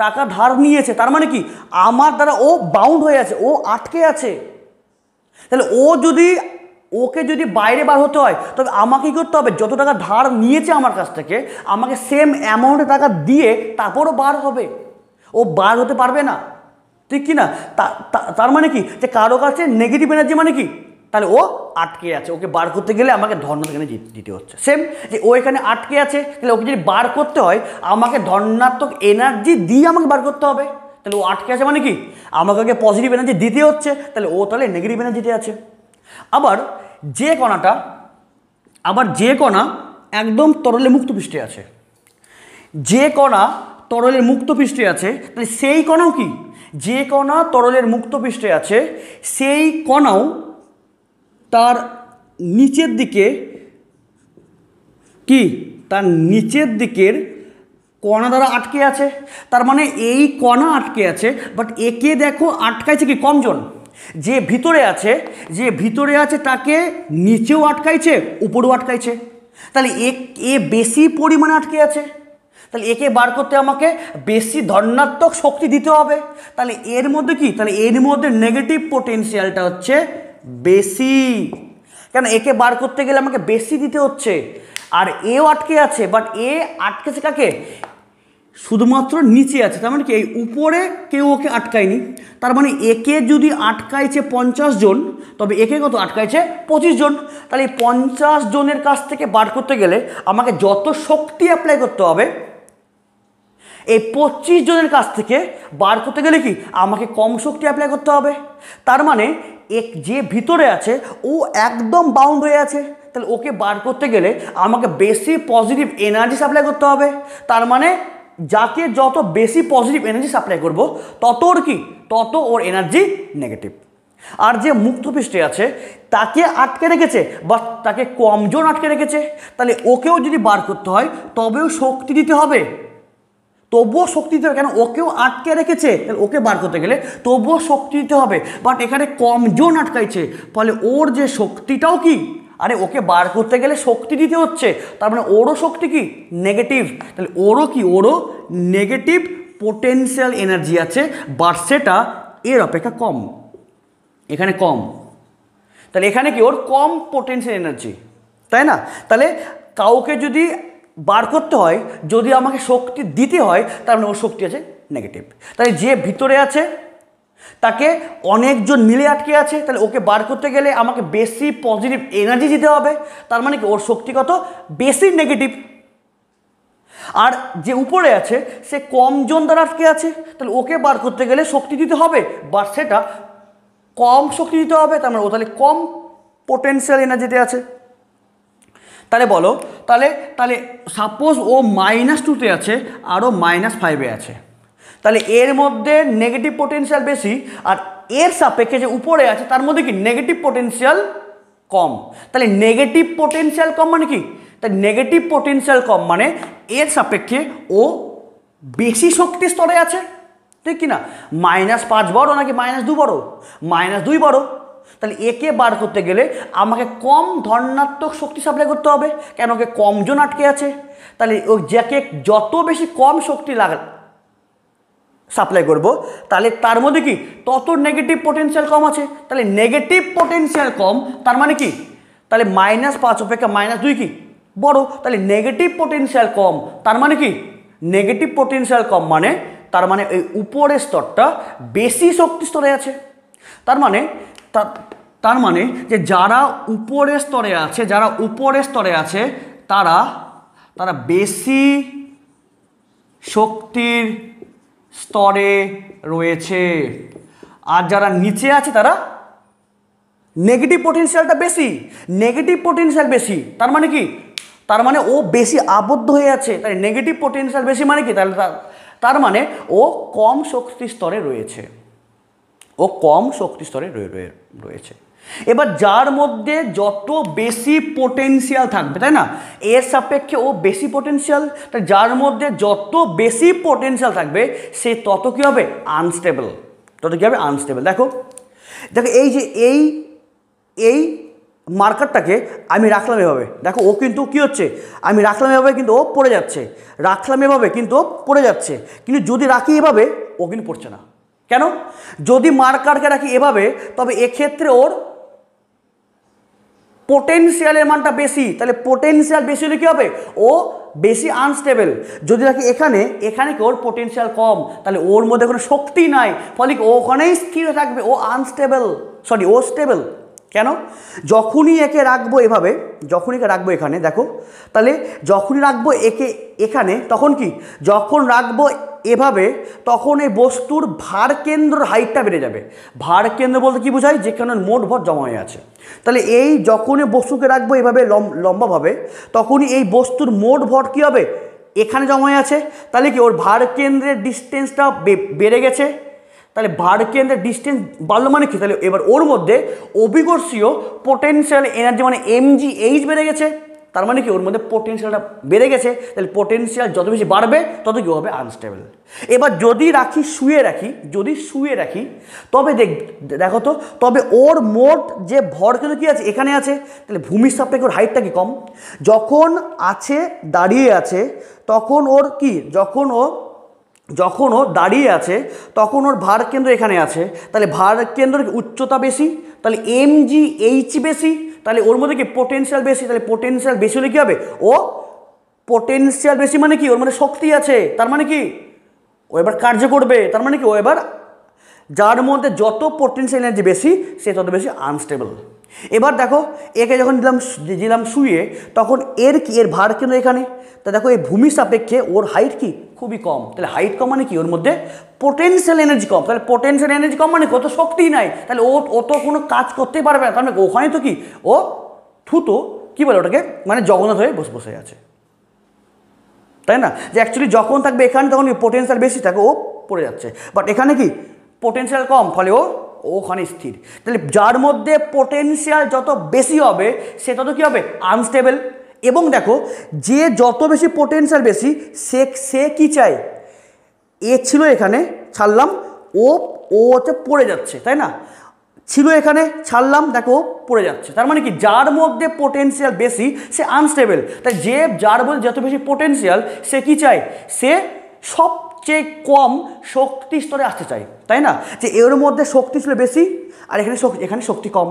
Speaker 1: টাকা ধার নিয়েছে, তার মানে কি আমার দ্বারা ও বাউন্ড হয়ে আছে, ও আটকে আছে। তাহলে ওকে যদি বাইরে বার হতে হয় তবে আমাকে কী করতে হবে, যত টাকা ধার নিয়েছে আমার কাছ থেকে আমাকে সেম অ্যামাউন্টে টাকা দিয়ে তারপরও বার হবে, ও বার হতে পারবে না। ঠিক কি না? তার মানে কি যে কারো কাছে নেগেটিভ এনার্জি মানে কি, তাহলে ও আটকে আছে, ওকে বার করতে গেলে আমাকে ধনাত্মক এনার্জি দিতে হচ্ছে। সেম যে ও এখানে আটকে আছে, তাহলে ওকে যদি বার করতে হয় আমাকে ধনাত্মক এনার্জি দিয়ে আমাকে বার করতে হবে। তাহলে ও আটকে আছে মানে কি আমাকে আগে পজিটিভ এনার্জি দিতে হচ্ছে, তাহলে ও তাহলে নেগেটিভ এনার্জিতে আছে। আবার যে কণা একদম তরলে মুক্ত পৃষ্ঠে আছে, যে কণা তরলের মুক্ত পৃষ্ঠে আছে, তাহলে সেই কণাও কি, যে কণা তরলের মুক্ত পৃষ্ঠে আছে সেই কণাও তার নিচের দিকে কি, তার নিচের দিকের কণা দ্বারা আটকে আছে। তার মানে এই কণা আটকে আছে, বাট একে দেখো আটকাইছে কি কমজন। যে ভিতরে আছে তাকে নিচেও আটকাইছে উপরেও আটকাইছে, তাহলে এ বেশি পরিমাণে আটকে আছে, তাহলে একে বার করতে আমাকে বেশি ধনাত্মক শক্তি দিতে হবে। তাহলে এর মধ্যে কি, তাহলে এর মধ্যে নেগেটিভ পোটেনশিয়ালটা হচ্ছে বেশি, কেন একে বার করতে গেলে আমাকে বেশি দিতে হচ্ছে। আর এও আটকে আছে, বাট এ আটকেছে কাকে, শুধুমাত্র নিচে আছে, তার মানে কি এই উপরে কেউ ওকে আটকায়নি। তার মানে একে যদি আটকাইছে 50 জন, তবে একে কত আটকাইছে 25 জন। তাহলে এই 50 জনের কাছ থেকে বার করতে গেলে আমাকে যত শক্তি অ্যাপ্লাই করতে হবে, এই 25 জনের কাছ থেকে বার করতে গেলে কি আমাকে কম শক্তি অ্যাপ্লাই করতে হবে। তার মানে যে ভিতরে আছে ও একদম বাউন্ড হয়ে আছে, তাহলে ওকে বার করতে গেলে আমাকে বেশি পজিটিভ এনার্জি সাপ্লাই করতে হবে। তার মানে যাকে যত বেশি পজিটিভ এনার্জি সাপ্লাই করব তত ওর এনার্জি নেগেটিভ। আর যে মুক্ত পৃষ্ঠে আছে তাকে আটকে রেখেছে বা তাকে কমজন আটকে রেখেছে, তাহলে ওকেও যদি বার করতে হয় তবেও শক্তি দিতে হবে, তবুও শক্তি দিতে হবে, কেন ওকেও আটকে রেখেছে, তাহলে ওকে বার করতে গেলে তবুও শক্তি দিতে হবে। বাট এখানে কমজন আটকাইছে, ফলে ওর যে শক্তিটাও কি, আরে ওকে বার করতে গেলে শক্তি দিতে হচ্ছে, তার মানে ওরও শক্তি কি নেগেটিভ, তাহলে ওরও নেগেটিভ পোটেনশিয়াল এনার্জি আছে, বাট সেটা এর অপেক্ষা কম, এখানে কম। তাহলে এখানে কি ওর কম পোটেনশিয়াল এনার্জি, তাই না? তাহলে কাউকে যদি বার করতে হয়, যদি আমাকে শক্তি দিতে হয়, তার মানে ওর শক্তি আছে নেগেটিভ। তাহলে যে ভিতরে আছে তাকে অনেকজন মিলে আটকে আছে, তাহলে ওকে বার করতে গেলে আমাকে বেশি পজিটিভ এনার্জি দিতে হবে, তার মানে কি ওর শক্তি কত বেশি নেগেটিভ। আর যে উপরে আছে সে কম জন দ্বারা আটকে আছে, তাহলে ওকে বার করতে গেলে শক্তি দিতে হবে, বাট সেটা কম শক্তি দিতে হবে, তার মানে ও তাহলে কম পোটেনশিয়াল এনার্জিতে আছে। তাহলে বলো, তাহলে সাপোজ ও -2-তে আছে আর ও -5-এ আছে, তাহলে এর মধ্যে নেগেটিভ পোটেনশিয়াল বেশি, আর এর সাপেক্ষে যে উপরে আছে তার মধ্যে কি নেগেটিভ পোটেনশিয়াল কম। তাহলে নেগেটিভ পোটেনশিয়াল কম মানে কি, তাই নেগেটিভ পোটেনশিয়াল কম মানে এর সাপেক্ষে ও বেশি শক্তি স্তরে আছে, ঠিক কি না? -5 বড় নাকি -2 বড়? -2 বড়। তাহলে একে বার করতে গেলে আমাকে কম ধনাত্মক শক্তি সাপ্লাই করতে হবে, কেন ওকে কমজন আটকে আছে। তাহলে ও যাকে যত বেশি কম শক্তি সাপ্লাই করব, তাহলে তার মধ্যে কি তত নেগেটিভ পোটেনশিয়াল কম আছে। তাহলে নেগেটিভ পোটেনশিয়াল কম, তার মানে কি, তাহলে -5 অপেক্ষা -2 কি বড়, তাহলে নেগেটিভ পোটেনশিয়াল কম, তার মানে কি নেগেটিভ পোটেনশিয়াল কম মানে তার মানে এই উপরের স্তরটা বেশি শক্তি স্তরে আছে। তার মানে যে যারা উপরের স্তরে আছে তারা বেশি শক্তির স্তরে রয়েছে, আর যারা নিচে আছে তারা নেগেটিভ পোটেনশিয়ালটা বেশি, তার মানে কি, তার মানে ও বেশি আবদ্ধ হয়ে আছে, তাই নেগেটিভ পোটেনশিয়াল বেশি মানে কি, তার মানে ও কম শক্তি স্তরে রয়েছে, ও কম শক্তি স্তরে রয়েছে। এবার যার মধ্যে যত বেশি পোটেনশিয়াল থাকবে, তাই না, এর সাপেক্ষে ও বেশি পোটেনশিয়াল, তাই যার মধ্যে যত বেশি পোটেনশিয়াল থাকবে সে তত কী হবে, আনস্টেবল, তত কী হবে, আনস্টেবল। দেখো দেখো এই যে এই মার্কারটাকে আমি রাখলাম এভাবে, দেখো ও কিন্তু কী হচ্ছে, আমি রাখলাম এভাবে কিন্তু ও পড়ে যাচ্ছে, রাখলাম এভাবে কিন্তু ও পড়ে যাচ্ছে, কিন্তু যদি রাখি এভাবে ও কিন্তু পড়ছে না। কেন? যদি মার্কারকে রাখি এভাবে তবে এক্ষেত্রে ওর পোটেনশিয়ালের মানটা বেশি, তাহলে পোটেনশিয়াল বেশি হলে কী হবে, ও বেশি আনস্টেবল। যদি রাখি এখানে কি ওর পোটেনশিয়াল কম, তাহলে ওর মধ্যে কোনো শক্তি নাই, ফলে ও ওখানেই স্থির থাকবে, ও আনস্টেবল, ও স্টেবল। কেন? যখনই একে রাখবো এভাবে, যখনই একে রাখবো এখানে, দেখো তাহলে যখনই রাখবো একে এখানে, তখন কি, যখন রাখবো এভাবে তখন এই বস্তুর ভার কেন্দ্রর হাইটটা বেড়ে যাবে। ভার কেন্দ্র বলতে কি বোঝায়, যেখানে মোট ভর জমা হয়ে আছে। তাহলে এই যখনই বস্তুকে রাখবো এভাবে লম্বাভাবে, তখনই এই বস্তুর মোট ভর কী হবে, এখানে জমা হয়ে আছে, তাহলে কি ওর ভার কেন্দ্রের ডিস্টেন্সটা বেড়ে গেছে। তাহলে ভার কেন্দ্রের ডিস্টেন্স বাড়লো মানে কি, তাহলে এবার ওর মধ্যে অভিকর্ষীয় পোটেনশিয়াল এনার্জি মানে mgh বেড়ে গেছে। তার মানে কি ওর মধ্যে পোটেনশিয়ালটা বেড়ে গেছে, তাহলে পোটেনশিয়াল যত বেশি বাড়বে তত কী হবে, আনস্টেবল। এবার যদি শুয়ে রাখি তবে দেখো তো, তবে ওর মোট যে ভর কিন্তু কী আছে, এখানে আছে, তাহলে ভূমির সাপেক্ষে ওর হাইটটা কি কম। যখন দাঁড়িয়ে আছে তখন ওর কি, যখন ও দাঁড়িয়ে আছে তখন ওর ভার কেন্দ্র এখানে আছে, তাহলে ভার কেন্দ্রের উচ্চতা বেশি, তাহলে mgh বেশি, তাহলে ওর মধ্যে কি পোটেনশিয়াল বেশি, তাহলে পোটেনশিয়াল বেশি হলে কী হবে, ও পোটেনশিয়াল বেশি মানে কি ওর মধ্যে শক্তি আছে, তার মানে কি ও এবার কার্য করবে, তার মানে কি ও এবার, যার মধ্যে যত পোটেনশিয়াল এনার্জি বেশি সে তত বেশি আনস্টেবল। এবার দেখো একে যখন দিলাম শুয়ে, তখন এর ভার কেন্দ্র এখানে, তা দেখো এই ভূমির সাপেক্ষে ওর হাইট কি খুবই কম, তাহলে হাইট কম মানে কি ওর মধ্যে পোটেনশিয়াল এনার্জি কম, তাহলে পোটেনশিয়াল এনার্জি কম মানে কত শক্তিই নাই, তাহলে ও তো কোনো কাজ করতেই পারবে না, তার মানে ওখানে তো কি ও থুতো কী বলে ওটাকে, মানে জগন্নাথ হয়ে বসে আছে, তাই না, যে অ্যাকচুয়ালি যখন থাকবে এখানে তখন পোটেনশিয়াল বেশি থাকে, ও পড়ে যাচ্ছে, বাট এখানে কি পোটেনশিয়াল কম, ফলে ওখানে স্থির। তাহলে যার মধ্যে পোটেনশিয়াল যত বেশি হবে সে তত কী হবে, আনস্টেবল। এবং দেখো যে যত বেশি পোটেনশিয়াল বেশি সে কি চায়, এ ছিল এখানে ছাড়লাম, ও হচ্ছে পড়ে যাচ্ছে, তাই না, ছিল এখানে ছাড়লাম, দেখো পড়ে যাচ্ছে, তার মানে কি যার মধ্যে পোটেনশিয়াল বেশি সে আনস্টেবল। তাই যার মধ্যে যত বেশি পোটেনশিয়াল সে কি চায়, সে সবচেয়ে কম শক্তি স্তরে আসতে চায়, তাই না, যে এর মধ্যে শক্তি ছিল বেশি আর এখানে শক্তি কম,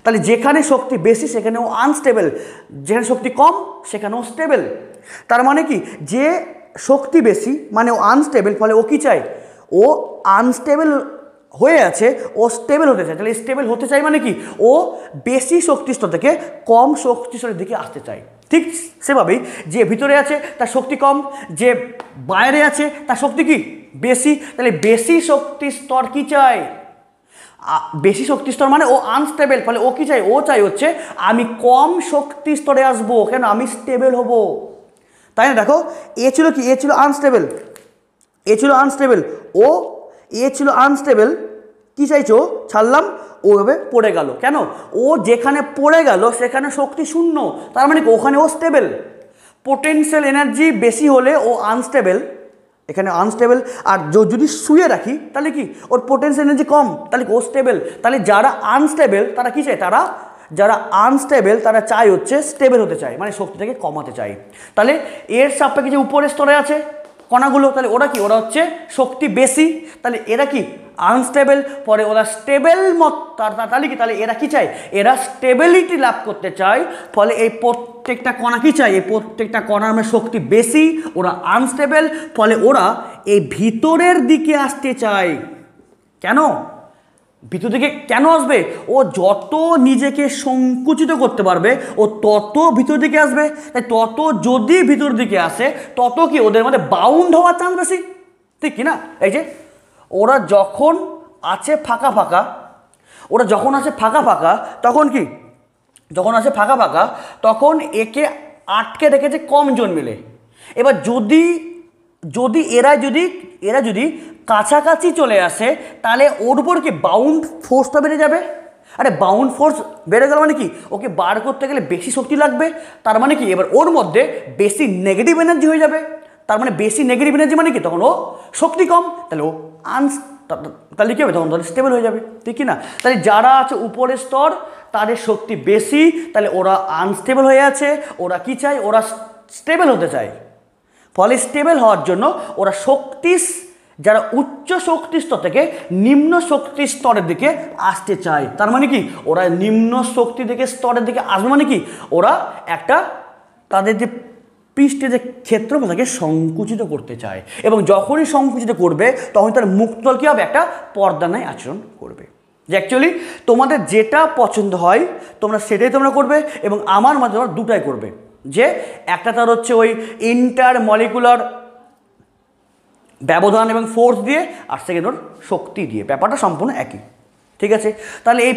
Speaker 1: তাহলে যেখানে শক্তি বেশি সেখানেও আনস্টেবল, যেখানে শক্তি কম সেখানেও স্টেবল। তার মানে কি যে শক্তি বেশি মানে ও আনস্টেবল, ফলে ও কি চায়, ও আনস্টেবল হয়ে আছে, ও স্টেবল হতে চায়, তাহলে স্টেবল হতে চায় মানে কি ও বেশি শক্তিস্তর থেকে কম শক্তিস্তরের দিকে আসতে চায়। ঠিক সেভাবেই যে ভিতরে আছে তার শক্তি কম, যে বাইরে আছে তার শক্তি কি বেশি, তাহলে বেশি শক্তি স্তর কি চায়, বেশি শক্তি স্তর মানে ও আনস্টেবল, ফলে ও কি চাই, ও চাই হচ্ছে আমি কম শক্তি স্তরে আসবো, কেন আমি স্টেবল হব, তাই না। দেখো এ ছিল কি, এ ছিল আনস্টেবল, এ ছিল আনস্টেবল, কি চাইছো, ছাড়লাম, ওভাবে পড়ে গেল, কেন, ও যেখানে পড়ে গেল সেখানে শক্তি শূন্য, তার মানে ওখানে ও স্টেবল। পোটেনশিয়াল এনার্জি বেশি হলে ও আনস্টেবল, এখানে আনস্টেবল। আর যদি শুয়ে রাখি তাহলে কি ওর পোটেনশিয়াল এনার্জি কম, তাহলে ও স্টেবল। তাহলে যারা আনস্টেবল তারা কি চায়, যারা আনস্টেবল তারা চায় হচ্ছে স্টেবল হতে চায়, মানে শক্তিটাকে কমাতে চায়। তাহলে এর সাপেক্ষে যে উপরের স্তরে আছে কণাগুলো, তাহলে ওরা হচ্ছে শক্তি বেশি, তাহলে এরা কি আনস্টেবল, পরে ওরা স্টেবল তাহলে এরা কি চায়, এরা স্টেবিলিটি লাভ করতে চায়, ফলে এই প্রত্যেকটা কণা কি চায়, এই প্রত্যেকটা কণার মধ্যে শক্তি বেশি, ওরা আনস্টেবল, ফলে ওরা এই ভিতরের দিকে আসতে চায়। কেন ভিতর দিকে কেন আসবে, ও যত নিজেকে সংকুচিত করতে পারবে ও তত ভিতর দিকে আসবে, তাই তত যদি ভিতর দিকে আসে তত কি ওদের মধ্যে বাউন্ড হওয়ার চান্স বেশি, ঠিক কি না। এই যে ওরা যখন আছে ফাঁকা তখন কি, তখন একে আটকে রেখেছে কম জন মিলে। এবার যদি যদি এরা যদি কাছাকাছি চলে আসে তাহলে ওর উপর কি বাউন্ড ফোর্সটা বেড়ে যাবে। আরে বাউন্ড ফোর্স বেড়ে গেল মানে কি, ওকে বার করতে গেলে বেশি শক্তি লাগবে, তার মানে কি এবার ওর মধ্যে বেশি নেগেটিভ এনার্জি হয়ে যাবে। তার মানে বেশি নেগেটিভ এনার্জি মানে কি, তখন ও শক্তি কম, তাহলে ও তাহলে কী হবে, তখন তাহলে স্টেবল হয়ে যাবে, ঠিক কি না। তাহলে যারা আছে উপরের স্তর তাদের শক্তি বেশি, তাহলে ওরা আনস্টেবল হয়ে আছে, ওরা কি চায়, ওরা স্টেবল হতে চায়। ফলে স্টেবল হওয়ার জন্য ওরা যারা উচ্চ শক্তি স্তর থেকে নিম্ন শক্তি স্তরের দিকে আসতে চায়। তার মানে কি ওরা নিম্ন শক্তি থেকে স্তরের দিকে আসবে, মানে কি ওরা একটা তাদের যে পৃষ্ঠে যে ক্ষেত্রফল তাকে সংকুচিত করতে চায়, এবং যখনই সংকুচিত করবে তখন তার মুক্তল কী হবে, একটা পর্দা ন্যায় আচরণ করবে। যে অ্যাকচুয়ালি তোমাদের যেটা পছন্দ হয় তোমরা সেটাই তোমরা করবে, এবং আমার মধ্যে তোমরা দুটাই করবে। যে একটা তার হচ্ছে ওই ইন্টার মলিকুলার ব্যবধান এবং ফোর্স দিয়ে, আর সেকেন্ড ওর শক্তি দিয়ে, ব্যাপারটা সম্পূর্ণ একই, ঠিক আছে। তাহলে এই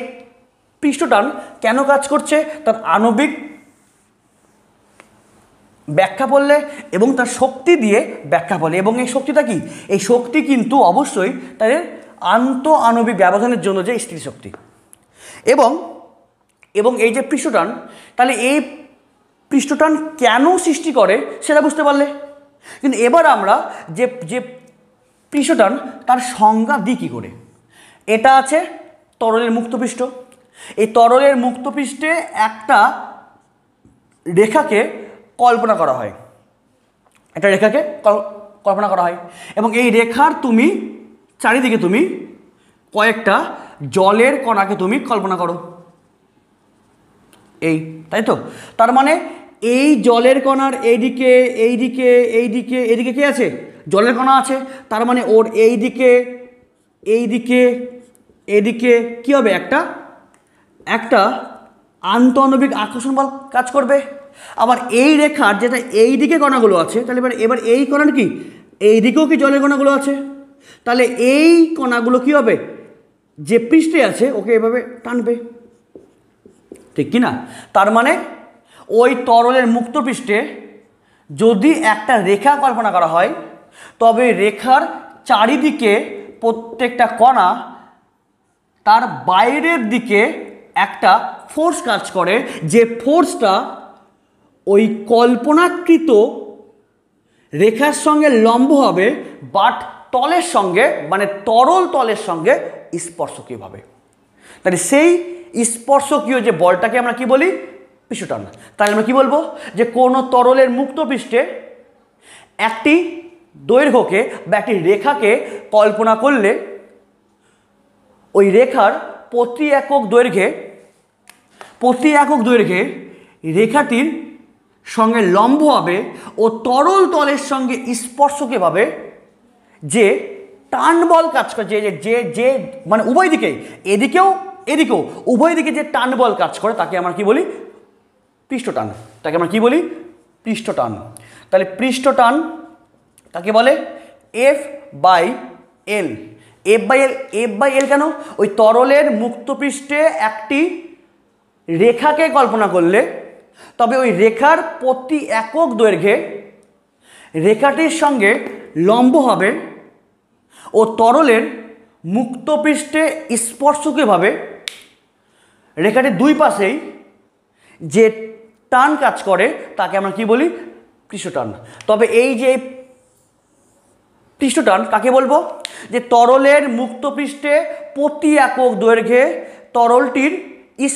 Speaker 1: পৃষ্ঠটান কেন কাজ করছে, তার আণবিক ব্যাখ্যা বললে এবং তার শক্তি দিয়ে ব্যাখ্যা বলে। এবং এই শক্তিটা কি, এই শক্তি কিন্তু অবশ্যই তাদের আণবিক ব্যবধানের জন্য যে স্থিতিশক্তি, এবং এই যে পৃষ্ঠটান, তাহলে এই পৃষ্ঠটান কেন সৃষ্টি করে সেটা বুঝতে পারলে। কিন্তু এবার আমরা যে পৃষ্ঠটান তার সংজ্ঞা দিই কী করে। এটা আছে তরলের মুক্তপৃষ্ঠ, এই তরলের মুক্তপৃষ্ঠে একটা রেখাকে কল্পনা করা হয়, এবং এই রেখার তুমি চারিদিকে তুমি কয়েকটা জলের কণাকে তুমি কল্পনা করো, এই তাই তো। তার মানে এই জলের কণার এইদিকে কে আছে, জলের কণা আছে, তার মানে ওর এইদিকে কি হবে, একটা আন্তঃআণবিক আকর্ষণ বল কাজ করবে। আবার এই রেখার যেটা এই দিকে কণাগুলো আছে, তাহলে এবার এই কণার কি এই দিকেও কি জলের কণাগুলো আছে, তাহলে এই কণাগুলো কি হবে, যে পৃষ্ঠে আছে ওকে এভাবে টানবে, ঠিক কি না। তার মানে ওই তরলের মুক্ত পৃষ্ঠে যদি একটা রেখা কল্পনা করা হয়, তবে রেখার চারিদিকে প্রত্যেকটা কণা তার বাইরের দিকে একটা ফোর্স কাজ করে, যে ফোর্সটা ওই কল্পনাকৃত রেখার সঙ্গে লম্ব হবে, বাট তলের সঙ্গে মানে তরল তলের সঙ্গে স্পর্শকীয় ভাবে। তাহলে সেই স্পর্শকীয় যে বলটাকে আমরা কি বলি, পৃষ্ঠটান। তাহলে আমরা কি বলবো, যে কোনো তরলের মুক্ত পৃষ্ঠে একটি দৈর্ঘ্যকে বা একটি রেখাকে কল্পনা করলে ওই রেখার প্রতি একক দৈর্ঘ্যে রেখাটির সঙ্গে লম্ব হবে ও তরল তলের সঙ্গে স্পর্শকে ভাবে যে টান বল কাজ করে, যে মানে উভয় দিকে এদিকেও উভয় দিকে যে টান বল কাজ করে তাকে আমরা কি বলি, পৃষ্ঠটান। তাহলে পৃষ্ঠটান কাকে বলে, এফ বাই এল কেন, ওই তরলের মুক্ত পৃষ্ঠে একটি রেখাকে কল্পনা করলে তবে ওই রেখার প্রতি একক দৈর্ঘ্যে রেখাটির সঙ্গে লম্ব হবে ও তরলের মুক্ত পৃষ্ঠে স্পর্শকীয়ভাবে রেখাটির দুই পাশেই যে টান কাজ করে তাকে আমরা কি বলি, পৃষ্ঠটান। তবে এই যে পৃষ্ঠটান কাকে বলবো, যে তরলের মুক্ত পৃষ্ঠে প্রতি একক দৈর্ঘ্যে তরলটির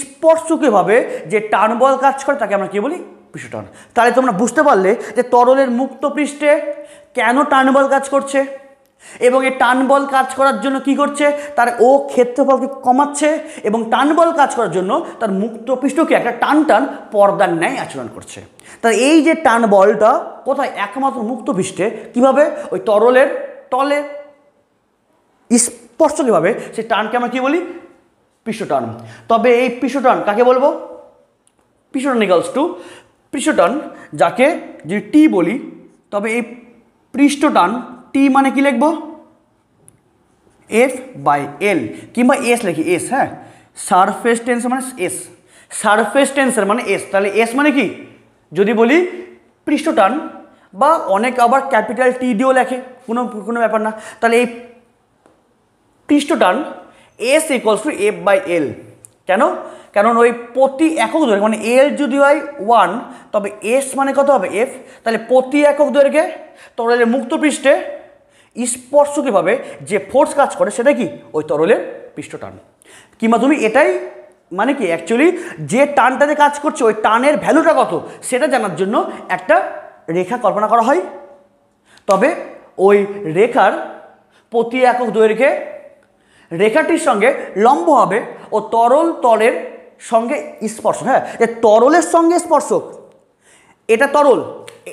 Speaker 1: স্পর্শকীয়ভাবে যে টান বল কাজ করে তাকে আমরা কি বলি, পৃষ্ঠটান। তাহলে তোমরা বুঝতে পারলে যে তরলের মুক্ত পৃষ্ঠে কেন টান বল কাজ করছে, এবং এই টান বল কাজ করার জন্য কি করছে, তার ও ক্ষেত্রফলকে কমাচ্ছে, এবং টান বল কাজ করার জন্য তার মুক্ত পৃষ্ঠকে একটা টান পর্দার ন্যায় আচরণ করছে। তাই এই যে টান বলটা কোথায়, একমাত্র মুক্ত পৃষ্ঠে, কীভাবে, ওই তরলের তলে স্পর্শ কীভাবে, সেই টানকে আমরা কী বলি, পৃষ্ঠটান। তবে এই পৃষ্ঠটান কাকে বলবো, পৃষ্ঠটান ইকুয়ালস টু পৃষ্ঠটান যাকে যদি টি বলি, তবে এই পৃষ্ঠটান টি মানে কি লিখব, এফ বাই এল, কিংবা এস লিখি, এস, হ্যাঁ, সারফেস টেন্সার মানে এস, সারফেস টেন্সার মানে এস। তাহলে এস মানে কি, যদি বলি পৃষ্ঠটান বা অনেক আবার ক্যাপিটাল টি দিয়েও লেখে, কোনো কোনো ব্যাপার না। তাহলে এই পৃষ্ঠটান S equals to F by L. কেন? কারণ ওই প্রতি একক দৈর্ঘ্যে মানে এল যদি হয় 1 তবে এস মানে কত হবে এফ। তাহলে প্রতি একক দৈর্ঘ্যে তরলের মুক্ত পৃষ্ঠে স্পর্শকীভাবে যে ফোর্স কাজ করে সেটা কি ওই তরলের পৃষ্ঠটান। কিংবা তুমি এটাই মানে কি অ্যাকচুয়ালি যে টানটাতে কাজ করছে ওই টানের ভ্যালুটা কত সেটা জানার জন্য একটা রেখা কল্পনা করা হয়। তবে ওই রেখার প্রতি একক দৈর্ঘ্যে রেখাটির সঙ্গে লম্ব হবে ও তরল তলের সঙ্গে স্পর্শক। হ্যাঁ, যে তরলের সঙ্গে স্পর্শক, এটা তরল,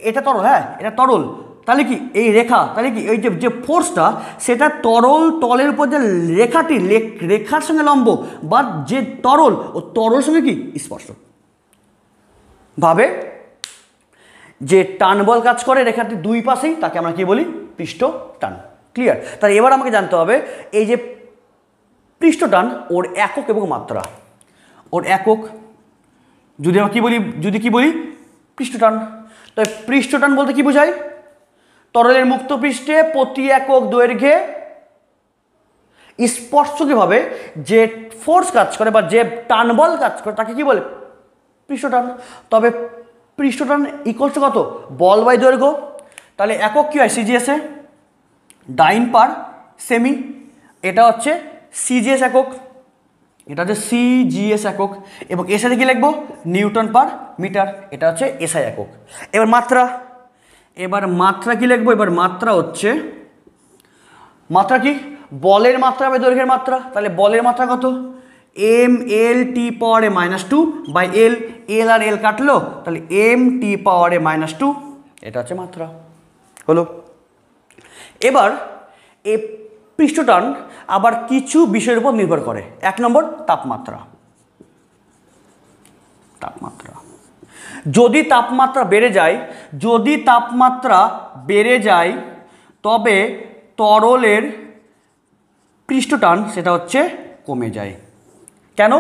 Speaker 1: এটা তরল, হ্যাঁ এটা তরল। তাহলে কি এই রেখা, তাহলে কি এই যে ফোর্সটা সেটা তরল তলের উপর যে রেখাটি রেখার সঙ্গে লম্ব বা যে তরল ও তরল সঙ্গে কি স্পর্শক ভাবে যে টান বল কাজ করে রেখাটির দুই পাশেই তাকে আমরা কি বলি পৃষ্ঠ টান। ক্লিয়ার? তাহলে এবার আমাকে জানতে হবে এই যে পৃষ্ঠটান ওর একক এবং মাত্রা। ওর একক যদি আমরা কি বলি, যদি কি বলি পৃষ্ঠটান, তবে পৃষ্ঠটান বলতে কি বোঝায়? তরলের মুক্ত পৃষ্ঠে প্রতি একক দৈর্ঘ্যে স্পর্শকীভাবে যে ফোর্স কাজ করে বা যে টান বল কাজ করে তাকে কি বলে পৃষ্ঠটান। তবে পৃষ্ঠটান ইকুয়ালস টু কত? বল বাই দৈর্ঘ্য। তাহলে একক কি হয় সিজিএসে? ডাইন পার সেমি। এটা হচ্ছে সিজিএস একক, এটা হচ্ছে সিজিএস একক। এবং এর সাথে কি লিখবো? Newton per metre. এটা হচ্ছে এসআই একক। এবার মাত্রা, এবার মাত্রা কি লিখবো? এবার মাত্রা হচ্ছে মাত্রা কি বলের মাত্রা বা দৈর্ঘ্যের মাত্রা। তাহলে বলের মাত্রা কত? এম এল টি পাওয়ারে -2 বাই এল। এল আর এল কাটলো, তাহলে এম টি পাওয়ারে -2, এটা হচ্ছে মাত্রা হলো। এবার এই পৃষ্ঠটান আবার কিছু বিষয়ের উপর নির্ভর করে। 1 নম্বর তাপমাত্রা। তাপমাত্রা যদি তাপমাত্রা বেড়ে যায়, যদি তাপমাত্রা বেড়ে যায় তবে তরলের পৃষ্ঠটান সেটা হচ্ছে কমে যায়। কেন?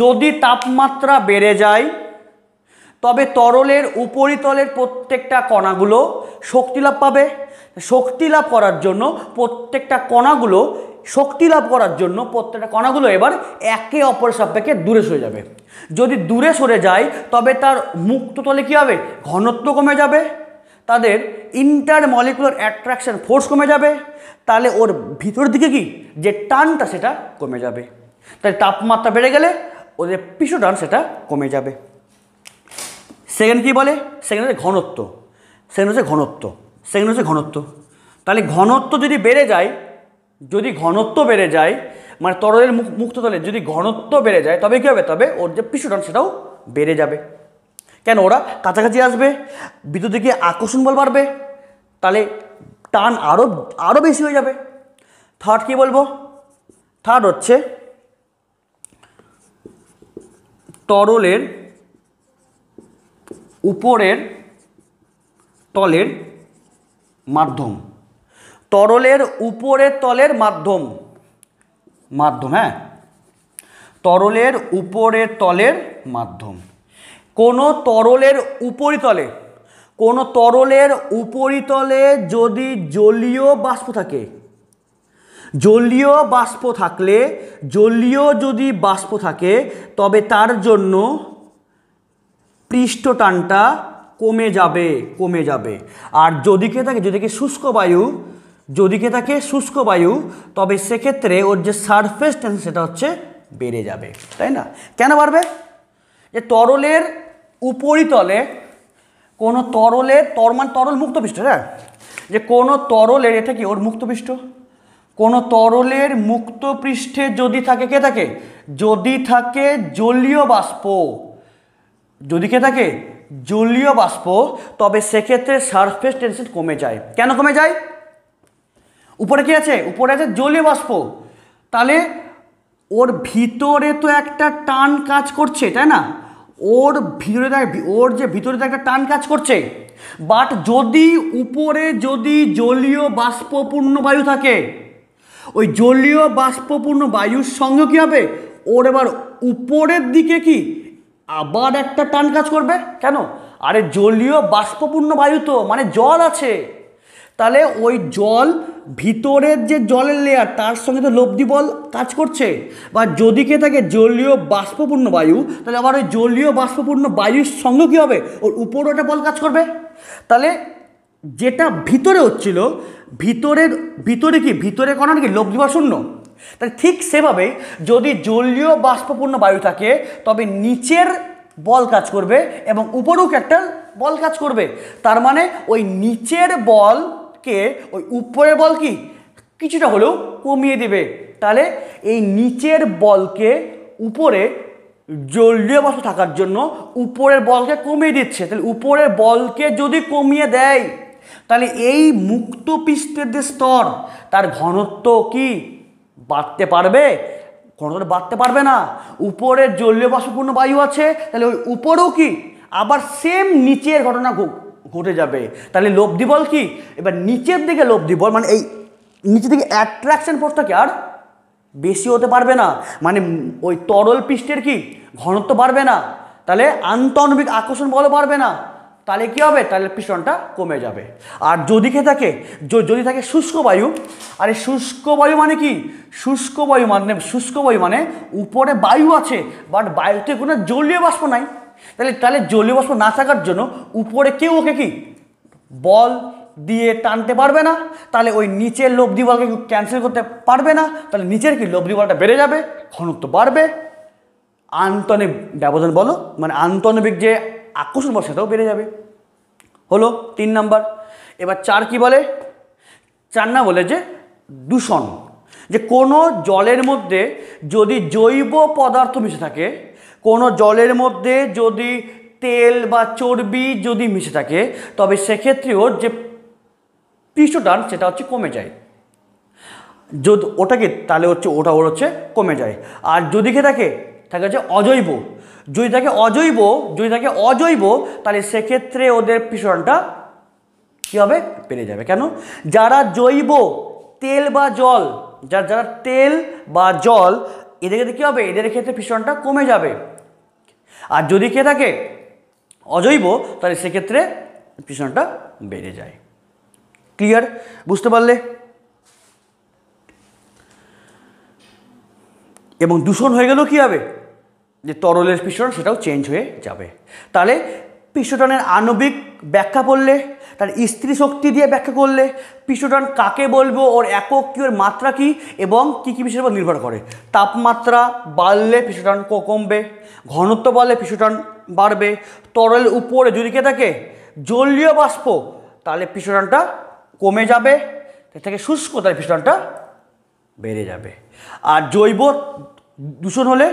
Speaker 1: যদি তাপমাত্রা বেড়ে যায় তবে তরলের উপরিতলের প্রত্যেকটা কণাগুলো শক্তি লাভ পাবে। শক্তি লাভ করার জন্য প্রত্যেকটা কণাগুলো এবার একে অপরের সাপেক্ষে দূরে সরে যাবে। যদি দূরে সরে যায় তবে তার মুক্ত তলে কী হবে? ঘনত্ব কমে যাবে, তাদের ইন্টারমলিকুলার অ্যাট্রাকশন ফোর্স কমে যাবে। তাহলে ওর ভিতরের দিকে কি যে টানটা সেটা কমে যাবে। তাই তাপমাত্রা বেড়ে গেলে ওদের পৃষ্ঠটান সেটা কমে যাবে। সেকেন্ড কি বলে? সেকেন্ড হচ্ছে ঘনত্ব। সেকেন্ড হচ্ছে ঘনত্ব। তাহলে ঘনত্ব যদি বেড়ে যায়, যদি ঘনত্ব বেড়ে যায় মানে তরলের মুক্ত তলে যদি ঘনত্ব বেড়ে যায় তবে কী হবে? তবে ওর যে পৃষ্ঠটান সেটাও বেড়ে যাবে। কেন? ওরা কাছাকাছি আসবে, ভিতর দিকে আকর্ষণ বল বাড়বে, তাহলে টান আরও বেশি হয়ে যাবে। থার্ড কি বলবো? থার্ড হচ্ছে তরলের উপরের তলের মাধ্যম। তরলের উপরের তলের মাধ্যম, হ্যাঁ তরলের উপরের তলের মাধ্যম। কোনো তরলের উপরিতলে যদি জলীয় বাষ্প থাকে, জলীয় বাষ্প থাকে তবে তার জন্য পৃষ্ঠটানটা কমে যাবে। আর যদি থাকে শুষ্ক বায়ু তবে সেক্ষেত্রে ওর যে সারফেস টেনশন সেটা হচ্ছে বেড়ে যাবে, তাই না? কেন বাড়বে? যে তরলের উপরিতলে কোনো তরল মুক্ত পৃষ্ঠ, হ্যাঁ যে কোনো তরলের এটা কি ওর মুক্ত পৃষ্ঠ, কোনো তরলের মুক্ত পৃষ্ঠে যদি থাকে কে থাকে? যদি থাকে জলীয় বাষ্প, তবে সেক্ষেত্রে সারফেস টেনশন কমে যায়। কেন কমে যায়? উপরে কি আছে? উপরে আছে জলীয় বাষ্প। তাহলে ওর ভিতরে তো একটা টান কাজ করছে, তাই না? ওর যে ভিতরে তো একটা টান কাজ করছে। বাট যদি উপরে জলীয় বাষ্পপূর্ণ বায়ু থাকে, ওই জলীয় বাষ্পপূর্ণ বায়ুর সঙ্গে কী হবে? ওর এবার উপরের দিকে কি আবার একটা টান কাজ করবে। কেন? আরে জলীয় বাষ্পপূর্ণ বায়ু তো মানে জল আছে, তাহলে ওই জল ভিতরের যে জলের লেয়ার তার সঙ্গে তো লব্ধি বল কাজ করছে। বা যদি কে থাকে জলীয় বাষ্পপূর্ণ বায়ু, তাহলে আবার ওই জলীয় বাষ্পপূর্ণ বায়ুর সঙ্গে কী হবে, ওর উপরও একটা বল কাজ করবে। তাহলে যেটা ভিতরে হচ্ছিল, ভিতরে কি ভিতরে কোনো নাকি লব্ধি বা শূন্য, তাহলে ঠিক সেভাবে যদি জলীয় বাষ্পপূর্ণ বায়ু থাকে তবে নিচের বল কাজ করবে এবং উপরেও একটা বল কাজ করবে। তার মানে ওই নিচের বলকে ওই উপরের বল কি কিছুটা হলেও কমিয়ে দেবে। তাহলে এই নিচের বলকে উপরে জলীয় বাষ্প থাকার জন্য উপরের বলকে কমিয়ে দিচ্ছে। তাহলে উপরের বলকে যদি কমিয়ে দেয় তাহলে এই মুক্ত পৃষ্ঠের যে স্তর তার ঘনত্ব কি বাড়তে পারবে? ঘনত্ব বাড়তে পারবে না। উপরে জলীয় বাষ্পপূর্ণ বায়ু আছে, তাহলে ওই উপরেও কি আবার সেম নিচের ঘটনা ঘটে যাবে। তাহলে লব্ধি বল কি এবার নিচের দিকে লব্ধি বল মানে এই নিচের দিকে অ্যাট্রাকশন ফোর্সটা কি আর বেশি হতে পারবে না, মানে ওই তরল পৃষ্ঠের কি ঘনত্ব বাড়বে না, তাহলে আন্তঃআণবিক আকর্ষণ বলও বাড়বে না। তাহলে কী হবে, তাহলে পিস্টনটা কমে যাবে। আর যদি যদি থাকে শুষ্ক বায়ু, আর এই শুষ্ক বায়ু মানে কি, শুষ্ক বায়ু মানে উপরে বায়ু আছে বাট বায়ুতে কোনো জলীয় বাষ্প নাই। তাহলে জলীয় বাষ্প না থাকার জন্য উপরে কেউ ওকে কি বল দিয়ে টানতে পারবে না, তাহলে ওই নিচের লব্ধি বলকে ক্যান্সেল করতে পারবে না, তাহলে নিচের কি লব্ধি বলটা বেড়ে যাবে, ঘনত্ব বাড়বে, আন্তঃআণবিক ব্যবধান বলো মানে আন্তঃআণবিক যে আকর্ষণ বল সেটাও বেড়ে যাবে। হলো 3 নাম্বার। এবার 4 কি বলে, 4 না বলে যে দূষণ, যে কোনো জলের মধ্যে যদি জৈব পদার্থ মিশে থাকে, কোনো জলের মধ্যে যদি তেল বা চর্বি যদি মিশে থাকে তবে সেক্ষেত্রেও যে পৃষ্ঠটান সেটা হচ্ছে কমে যায়। যদি ওটাকে তাহলে হচ্ছে ওর হচ্ছে কমে যায়। আর যদি থাকে হচ্ছে অজৈব, যদি থাকে অজৈব তাহলে সেক্ষেত্রে ওদের পৃষ্ঠটানটা কী হবে, বেড়ে যাবে। কেন, যারা জৈব তেল বা জল, যারা তেল বা জল এদের ক্ষেত্রে কী হবে, এদের ক্ষেত্রে পৃষ্ঠটানটা কমে যাবে। আর যদি থাকে অজৈব তাহলে সেক্ষেত্রে পৃষ্ঠটানটা বেড়ে যায়। ক্লিয়ার, বুঝতে পারলে? এবং দূষণ হয়ে গেলেও কী হবে, যে তরলের পৃষ্ঠটান সেটাও চেঞ্জ হয়ে যাবে। তাহলে পৃষ্ঠটানের আণবিক ব্যাখ্যা করলে, তার স্ত্রী শক্তি দিয়ে ব্যাখ্যা করলে, পৃষ্ঠটান কাকে বলবো, ওর একক কী, ওর মাত্রা কী এবং কী কী বিষয়ের উপর নির্ভর করে। তাপমাত্রা বাড়লে পৃষ্ঠটান কমবে, ঘনত্ব বাড়লে পৃষ্ঠটান বাড়বে, তরলের উপরে যদি থাকে জলীয় বাষ্প তাহলে পৃষ্ঠটানটা কমে যাবে, থেকে শুষ্ক তাহলে পৃষ্ঠটানটা বেড়ে যাবে। আর জৈব দূষণ হলে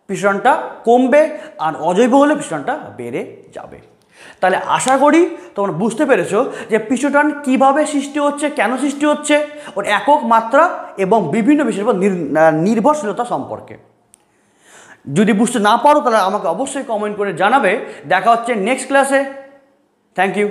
Speaker 1: পৃষ্ঠটানটা কমবে, আর অজৈব হলে পৃষ্ঠটানটা বেড়ে যাবে। তাহলে আশা করি তোমরা বুঝতে পেরেছো যে পৃষ্ঠটান কীভাবে সৃষ্টি হচ্ছে, কেন সৃষ্টি হচ্ছে, ওর একক, মাত্রা এবং বিভিন্ন বিষয়ের উপর নির্ভরশীলতা সম্পর্কে। যদি বুঝতে না পারো তাহলে আমাকে অবশ্যই কমেন্ট করে জানাবে। দেখা হচ্ছে নেক্সট ক্লাসে। Thank you.